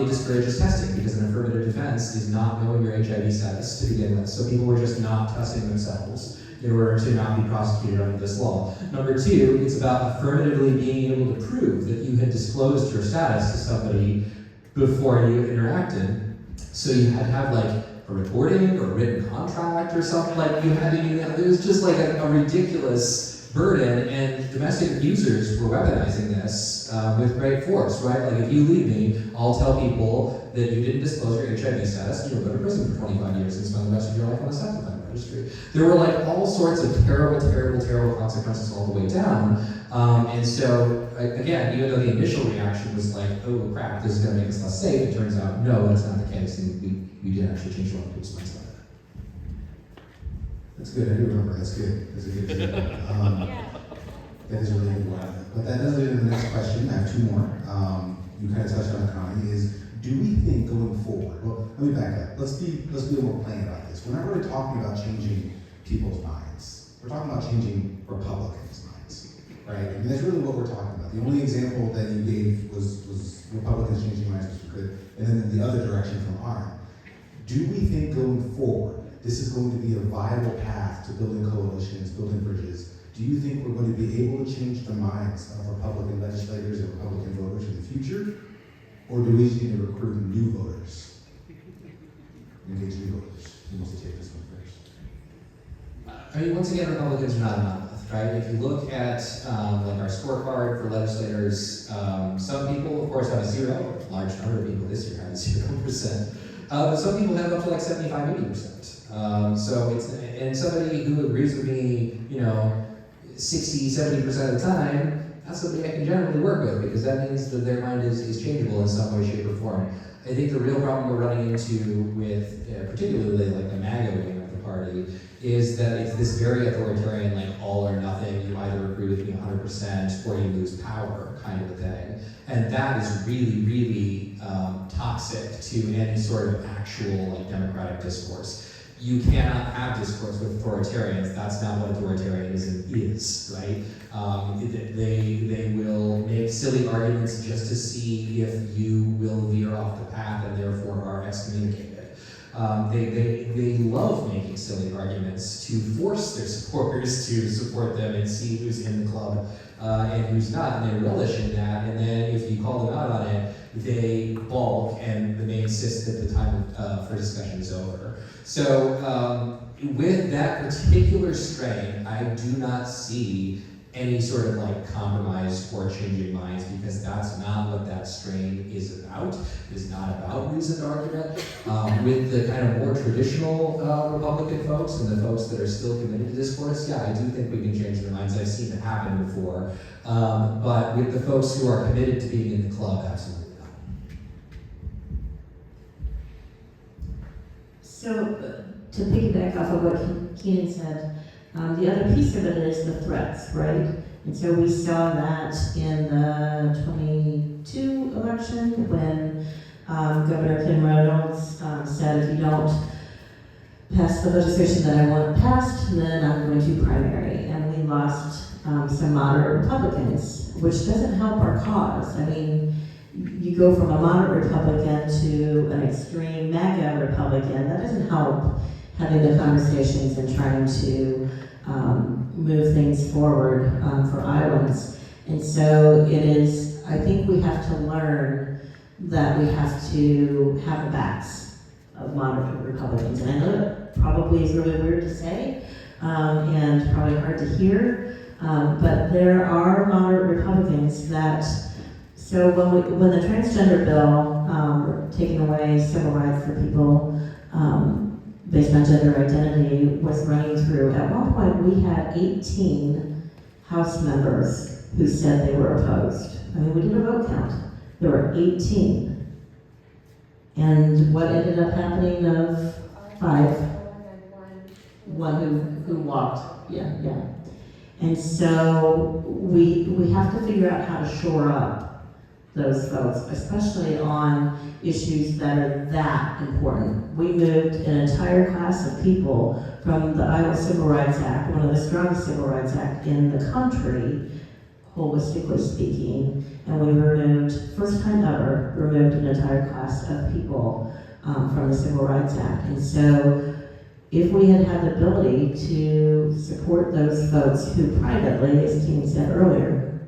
[SPEAKER 2] it discourages testing because an affirmative defense is not knowing your HIV status to begin with. So people were just not testing themselves in order to not be prosecuted under this law. Number two, it's about affirmatively being able to prove that you had disclosed your status to somebody before you interacted. So you had to have like a recording or a written contract or something, like you had to do that. It was just like a ridiculous burden, and domestic abusers were weaponizing this with great force, right? Like if you leave me, I'll tell people that you didn't disclose your HIV status and you'll go to prison for 25 years and spend the rest of your life on a sex offender registry. There were like all sorts of terrible consequences all the way down. And so, again, even though the initial reaction was like, oh crap, this is gonna make us less safe, it turns out, no, that's not the case, and we did actually change a lot of people's minds about that.
[SPEAKER 1] That's good, I do remember, that's good. That's a good example. That is a really good one. But that does lead to the next question. I have two more. You kind of touched on it, Connie, is do we think going forward, well, let me back up. Let's be a little more plain about this. Whenever we're talking about changing people's minds, we're talking about changing Republicans' minds, right? I mean, that's really what we're talking about. The only example that you gave was Republicans changing minds, which we could, and then in the other direction from ARM. Do we think going forward, this is going to be a viable path to building coalitions, building bridges? Do you think we're going to be able to change the minds of Republican legislators and Republican voters in the future? Or do we need to recruit new voters? Engage new voters. Who wants to take this one first?
[SPEAKER 2] I mean, once again, Republicans are not a monolith, right? If you look at like our scorecard for legislators, some people, of course, have a zero. A large number of people this year have a 0%. But some people have up to like 75, 80%. So it's, and somebody who agrees with me, 60, 70% of the time, that's somebody I can generally work with because that means that their mind is changeable in some way, shape, or form. I think the real problem we're running into with, particularly like the MAGA wing of the party, is that it's this very authoritarian, like all or nothing, you either agree with me 100% or you lose power kind of a thing. And that is really, really toxic to any sort of actual like democratic discourse. You cannot have discourse with authoritarians. That's not what authoritarianism is, right? They will make silly arguments just to see if you will veer off the path and therefore are excommunicated. They love making silly arguments to force their supporters to support them and see who's in the club and who's not, and they relish in that. And then if you call them out on it, they balk and they insist that the time for discussion is over. So with that particular strain, I do not see any sort of like compromise or changing minds because that's not what that strain is about. It is not about reasoned argument. With the kind of more traditional Republican folks and the folks that are still committed to discourse, yeah, I do think we can change their minds. I've seen it happen before. But with the folks who are committed to being in the club, absolutely not.
[SPEAKER 4] So, to piggyback off of what Keenan said, the other piece of it is the threats, right? And so we saw that in the 22 election when Governor Kim Reynolds said, if you don't pass the legislation that I want passed, then I'm going to primary. And we lost some moderate Republicans, which doesn't help our cause. I mean, you go from a moderate Republican to an extreme MAGA Republican, that doesn't help having the conversations and trying to move things forward for Iowans. And so it is, I think we have to learn that we have to have the backs of moderate Republicans. And I know it probably is really weird to say, and probably hard to hear, but there are moderate Republicans that, so when the transgender bill, taking away civil rights for people based on gender identity was running through, at one point we had 18 House members who said they were opposed. I mean, we did a vote count. There were 18. And what ended up happening of 5? One who walked. Yeah. And so we have to figure out how to shore up those votes, especially on issues that are that important. We moved an entire class of people from the Iowa Civil Rights Act, one of the strongest civil rights acts in the country, holistically speaking, and we removed, first time ever, removed an entire class of people from the Civil Rights Act. And so if we had had the ability to support those folks who privately, as Keenan said earlier,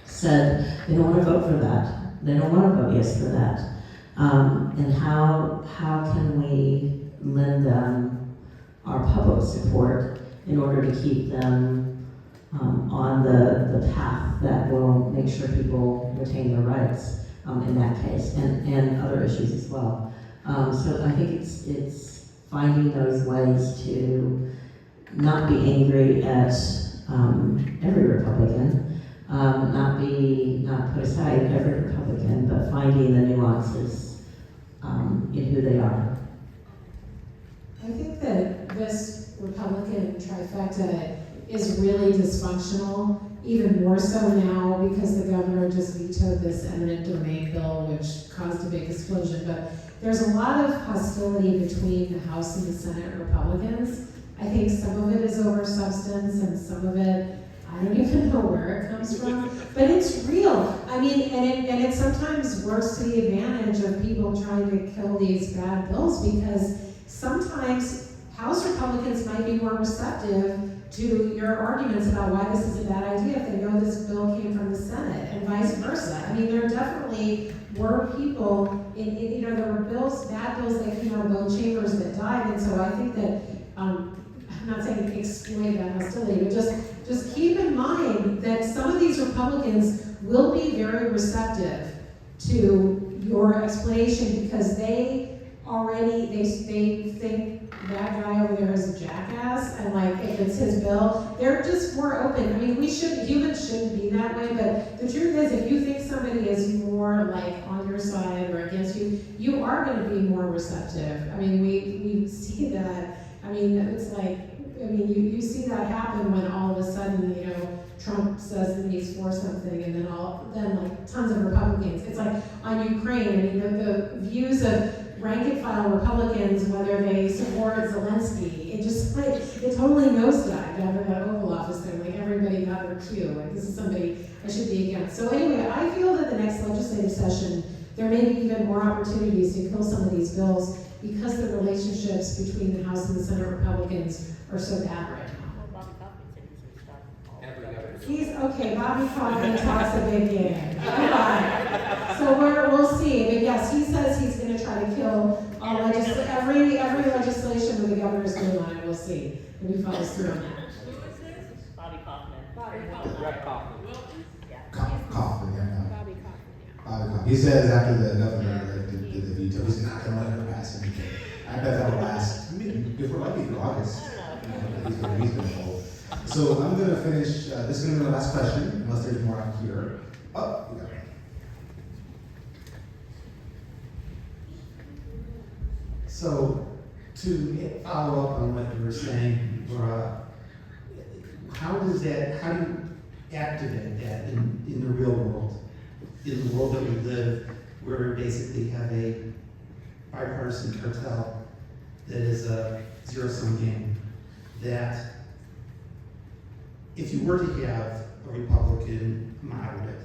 [SPEAKER 4] said they don't want to vote for that, they don't want to vote yes for that, and how can we lend them our public support in order to keep them on the path that will make sure people retain their rights in that case, and other issues as well. So I think it's finding those ways to not be angry at every Republican, not put aside every Republican, but finding the nuances in who they are.
[SPEAKER 3] I think that this Republican trifecta is really dysfunctional, even more so now because the governor just vetoed this eminent domain bill, which caused a big explosion. But there's a lot of hostility between the House and the Senate Republicans. I think some of it is over substance and some of it, I don't even know where it comes from, but it's real. I mean, and it sometimes works to the advantage of people trying to kill these bad bills, because sometimes House Republicans might be more receptive to your arguments about why this is a bad idea if they know this bill came from the Senate, and vice versa. I mean, there definitely were people there were bad bills that came out of both chambers that died, and so I think that, I'm not saying exploit that hostility, but just keep in mind that some of these Republicans will be very receptive to your explanation because they think that guy over there is a jackass, and like if it's his bill, they're just more open. I mean, humans shouldn't be that way, but the truth is, if you think somebody is more like on your side or against you, you are going to be more receptive. I mean, we see that. I mean, it's like, you see that happen when all of a sudden, Trump says that he's for something, and then like tons of Republicans. It's like on Ukraine. I mean, the views of rank and file Republicans, whether they support Zelensky, it totally nosedived after that Oval Office thing. Like everybody got their cue. Like this is somebody I should be against. So anyway, I feel that the next legislative session, there may be even more opportunities to kill some of these bills because the relationships between the House and the Senate Republicans are so bad right now. Bobby Kaufman talks a big game. Come on. So we'll see. But yes, he says he's going to try to kill every legislation that the governor is doing on it. We'll see if he follows through on that.
[SPEAKER 4] Bobby Kaufman.
[SPEAKER 7] Brett Kaufman.
[SPEAKER 1] Kaufman, yeah. Bobby Kaufman. He says after the governor did the veto, he's not going to let her pass anything. I bet that'll last. If we're lucky through August, he's going to hold. So I'm going to finish. This is going to be my last question, unless there's more out here. Oh, we got it.
[SPEAKER 6] So, to follow up on what you were saying, Laura, how do you activate that in the real world? In the world that we live, where we basically have a bipartisan cartel that is a zero-sum game, that if you were to have a Republican moderate,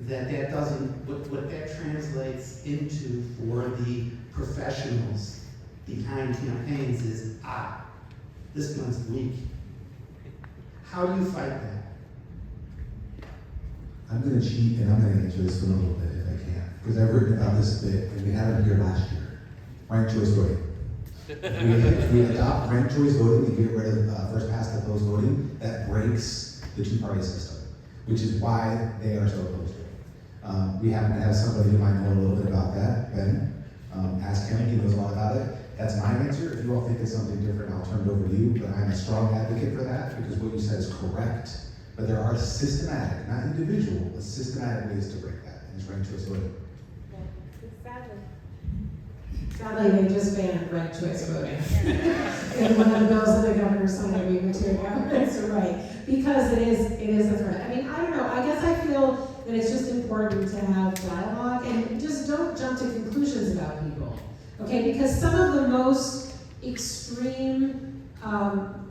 [SPEAKER 6] that doesn't, what that translates into for the professionals behind campaigns is, this gun's weak. How do you fight that?
[SPEAKER 1] I'm gonna cheat and I'm gonna answer this one a little bit if I can, because I've written about this a bit and we had it here last year. Ranked choice voting. If we adopt ranked choice voting and get rid of first past the post voting, that breaks the two-party system, which is why they are so opposed to it. We happen to have somebody who might know a little bit about that, Ben. Ask him, he knows a lot about it. That's my answer. If you all think it's something different, I'll turn it over to you, but I'm a strong advocate for that because what you said is correct. But there are systematic, not individual, but systematic ways to break that, and it's ranked choice voting.
[SPEAKER 3] Sadly, they just banned ranked choice voting. In one of the bills that the governor signed a week or two ago. That's right. Because it is a threat. I mean, I don't know. I guess I feel that it's just important to have dialogue and just don't jump to conclusions about people. Okay? Because some of the most extreme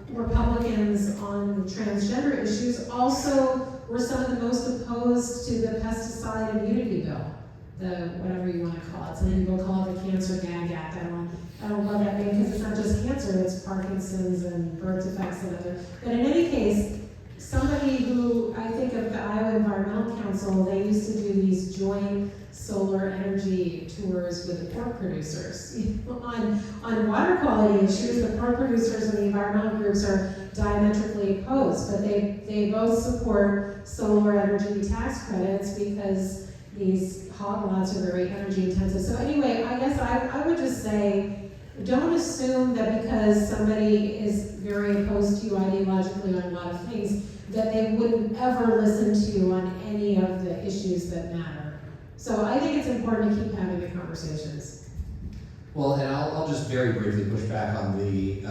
[SPEAKER 3] Republicans on the transgender issues also were some of the most opposed to the pesticide immunity bill. The whatever you want to call it. Some people call it the Cancer Gag Act. I don't love that name because it's not just cancer, it's Parkinson's and birth defects and other. But in any case, somebody who, I think of the Iowa Environmental Council, they used to do these joint solar energy tours with the pork producers. On water quality issues, the pork producers and the environmental groups are diametrically opposed, but they both support solar energy tax credits because these hog lots are very energy intensive. So anyway, I guess I would just say, don't assume that because somebody is very opposed to you ideologically on a lot of things, that they wouldn't ever listen to you on any of the issues that matter. So I think it's important to keep having the conversations.
[SPEAKER 2] Well, and I'll just very briefly push back on the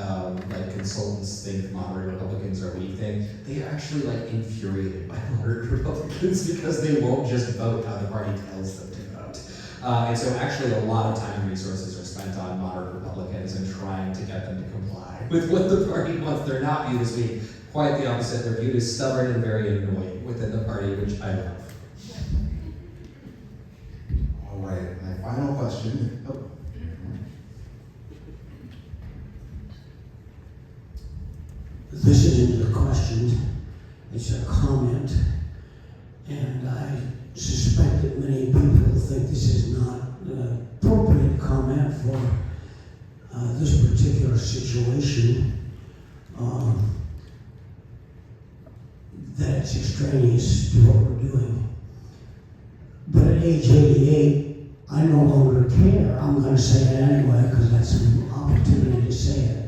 [SPEAKER 2] like consultants think moderate Republicans are weak thing. They are actually like infuriated by moderate Republicans because they won't just vote how the party tells them to vote. And so actually a lot of time and resources are spent on moderate Republicans and trying to get them to comply with what the party wants. They're not viewed as weak. Quite the opposite. They're viewed as stubborn and very annoying within the party, which I love.
[SPEAKER 1] All right, my final question.
[SPEAKER 9] This isn't a question, it's a comment, and I suspect that many people think this is not an appropriate comment for this particular situation, that it's extraneous to what we're doing. But at age 88, I no longer care. I'm going to say it anyway because that's an opportunity to say it.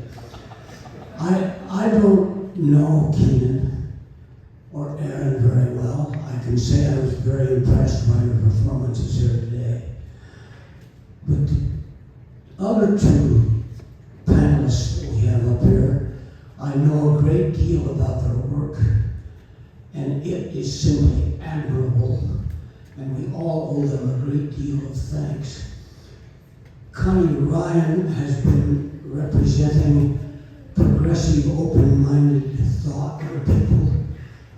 [SPEAKER 9] I don't know Keenan or Aaron very well. I can say I was very impressed by your performances here today. But the other two panelists that we have up here, I know a great deal about their work, and it is simply admirable, and we all owe them a great deal of thanks. Connie Ryan has been representing progressive, open-minded thought for people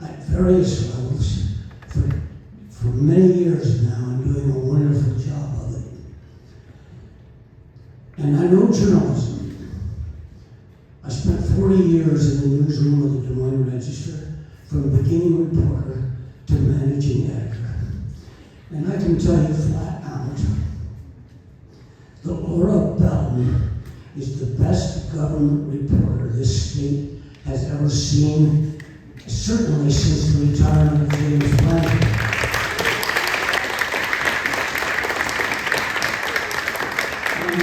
[SPEAKER 9] at various levels for many years now and doing a wonderful job of it. And I know journalism. I spent 40 years in the newsroom of the Des Moines Register, from beginning reporter to managing editor. And I can tell you flat out that Laura Belin is the best government reporter this state has ever seen, certainly since the retirement of James Blanchard. And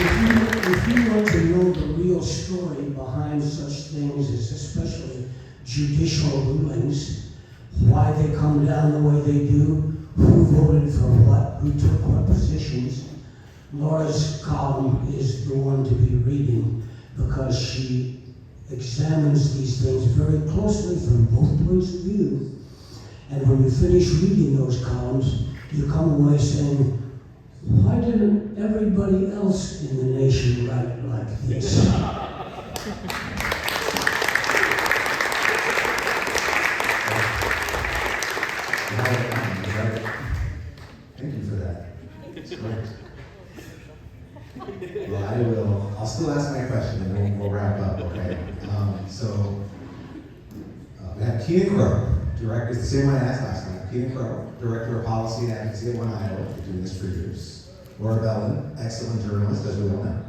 [SPEAKER 9] if you want to know the real story behind such things as especially judicial rulings, why they come down the way they do, who voted for what, who took what positions, Laura's column is the one to be reading because she examines these things very closely from both points of view. And when you finish reading those columns, you come away saying, why didn't everybody else in the nation write like this?
[SPEAKER 1] Thank you for that. It's great. Well, I'll still ask my question and we'll wrap up, okay? We have Keenan Crow, director, it's the same one I asked last time. Keenan Crow, director of policy and advocacy at One Iowa, been doing this for years. Laura Belin, excellent journalist, as we all know.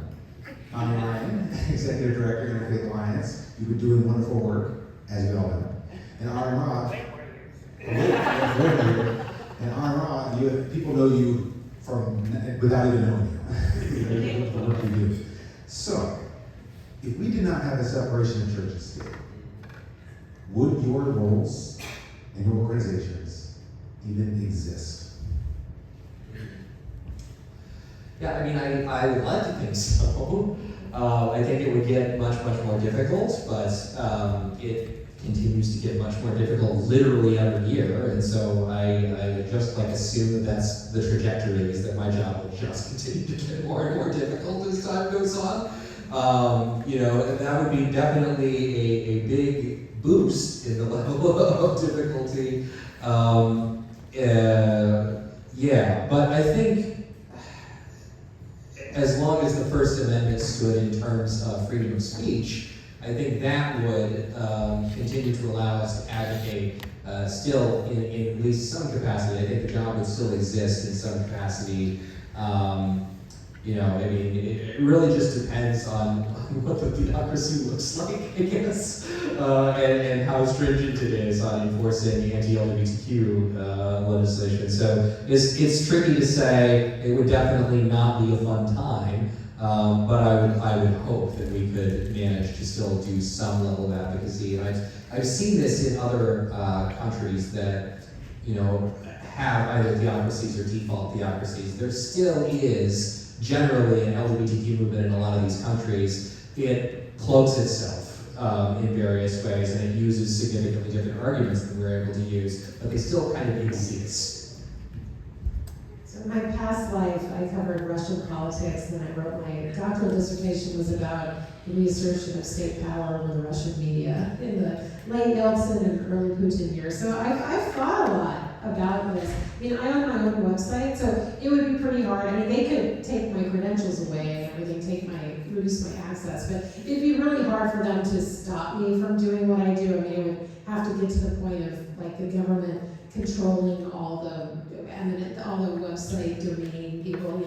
[SPEAKER 1] Connie Ryan, executive director of Interfaith Alliance, you've been doing wonderful work, as we all know. And Aaron Roth, and Aaron Roth, people know you from without even knowing you. The work you do. So, if we did not have a separation of church and state, would your roles and your organizations even exist?
[SPEAKER 2] Yeah, I mean, I would like to think so. I think it would get much more difficult, but it continues to get much more difficult literally every year, and so I just assume that that's the trajectory, is that my job will just continue to get more and more difficult as time goes on. That would be definitely a big boost in the level of difficulty. But I think as long as the First Amendment stood in terms of freedom of speech, I think that would continue to allow us to advocate still in at least some capacity. I think the job would still exist in some capacity. It really just depends on what the theocracy looks like, I guess, and how stringent it is on enforcing anti-LGBTQ legislation. So it's tricky to say. It would definitely not be a fun time, but I would hope that we could manage to still do some level of advocacy. And I've seen this in other countries that have either theocracies or default theocracies. There still is generally an LGBTQ movement in a lot of these countries. It cloaks itself in various ways, and it uses significantly different arguments than we're able to use, but they still kind of exist.
[SPEAKER 3] So in my past life, I covered Russian politics, and then I wrote my doctoral dissertation was about the reassertion of state power over the Russian media in the late Yeltsin and early Putin years. So I've thought a lot about this. I own my own website, so it would be pretty hard. They could take my credentials away and everything, reduce my access, but it'd be really hard for them to stop me from doing what I do. It would have to get to the point of the government controlling all the website domain people,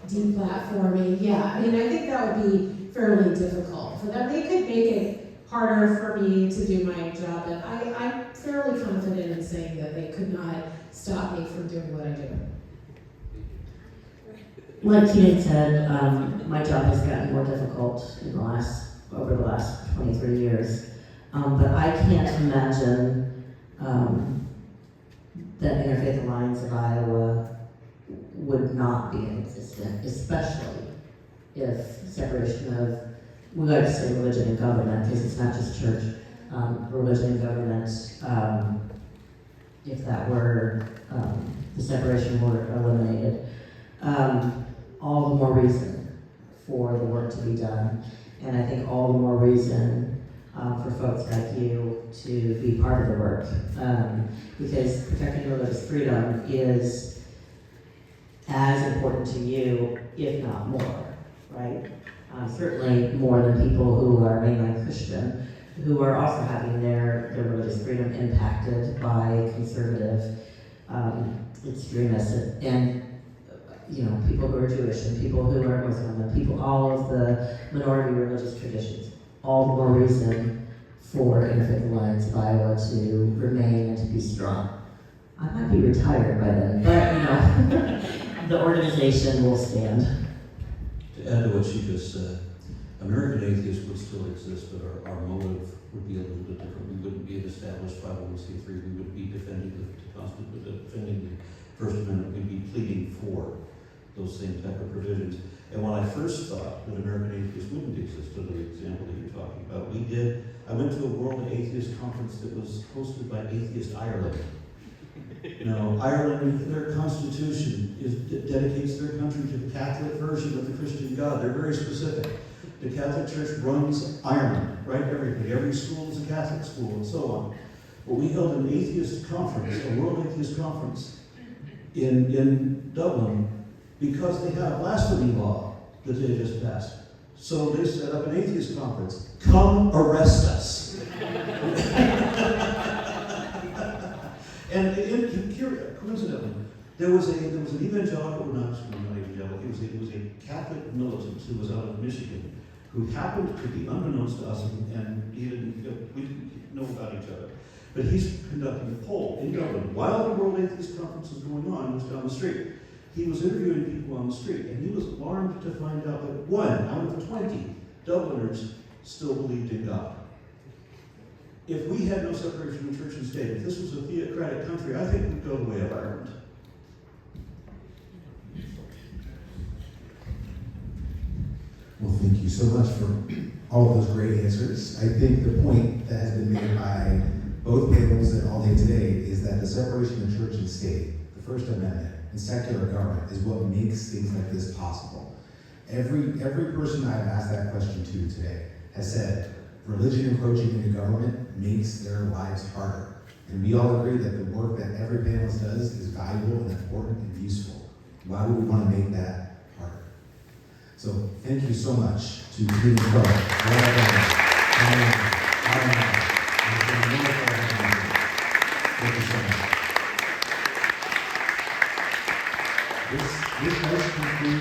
[SPEAKER 3] deplatforming. Yeah, I think that would be fairly difficult for them. They could make it harder for me to do my job, but I'm fairly confident in saying that they could not stop me from doing what I do.
[SPEAKER 4] Like Keenan said, my job has gotten more difficult over the last 23 years. But I can't imagine that Interfaith Alliance of Iowa would not be in existence, especially if separation of, we like to say religion and government, because it's not just church, religion and government, if that were, the separation were eliminated. All the more reason for the work to be done. And I think all the more reason for folks like you to be part of the work. Because protecting religious freedom is as important to you, if not more, right? Certainly more than people who are mainline Christian, who are also having their religious freedom impacted by conservative extremists and people who are Jewish and people who are Muslim and all of the minority religious traditions. All the more reason for Interfaith Alliance of Iowa to remain and to be strong. I might be retired by then, but the organization will stand.
[SPEAKER 5] To add to what she just said, American atheists would still exist, but our motive would be a little bit different. We wouldn't be an established 501c3. We would be defending the First Amendment. We'd be pleading for those same type of provisions. And when I first thought that American atheists wouldn't exist, to the example that you're talking about, I went to a World Atheist Conference that was hosted by Atheist Ireland. Ireland, their constitution dedicates their country to the Catholic version of the Christian God. They're very specific. The Catholic Church runs Ireland, right? Every school is a Catholic school and so on. But we held an atheist conference, a World Atheist Conference in Dublin, because they had a blasphemy law the day just passed. So they set up an atheist conference. Come arrest us. And coincidentally, there was an evangelical, not evangelical, it was a Catholic militant who was out of Michigan, who happened to be unbeknownst to us, and we didn't know about each other. But he's conducting a poll in Dublin while the World Atheist Conference was going on. It was down the street. He was interviewing people on the street, and he was alarmed to find out that 1 out of 20 Dubliners still believed in God. If we had no separation of church and state, if this was a theocratic country, I think we'd go the way of Ireland.
[SPEAKER 1] Well, thank you so much for all of those great answers. I think the point that has been made by both panels and all day today is that the separation of church and state, the First Amendment, and secular government is what makes things like this possible. Every person I've asked that question to today has said religion encroaching into government makes their lives harder. And we all agree that the work that every panelist does is valuable and important and useful. Why would we want to make that harder? So thank you so much to Keenan and Connie. Thank you so much. This does conclude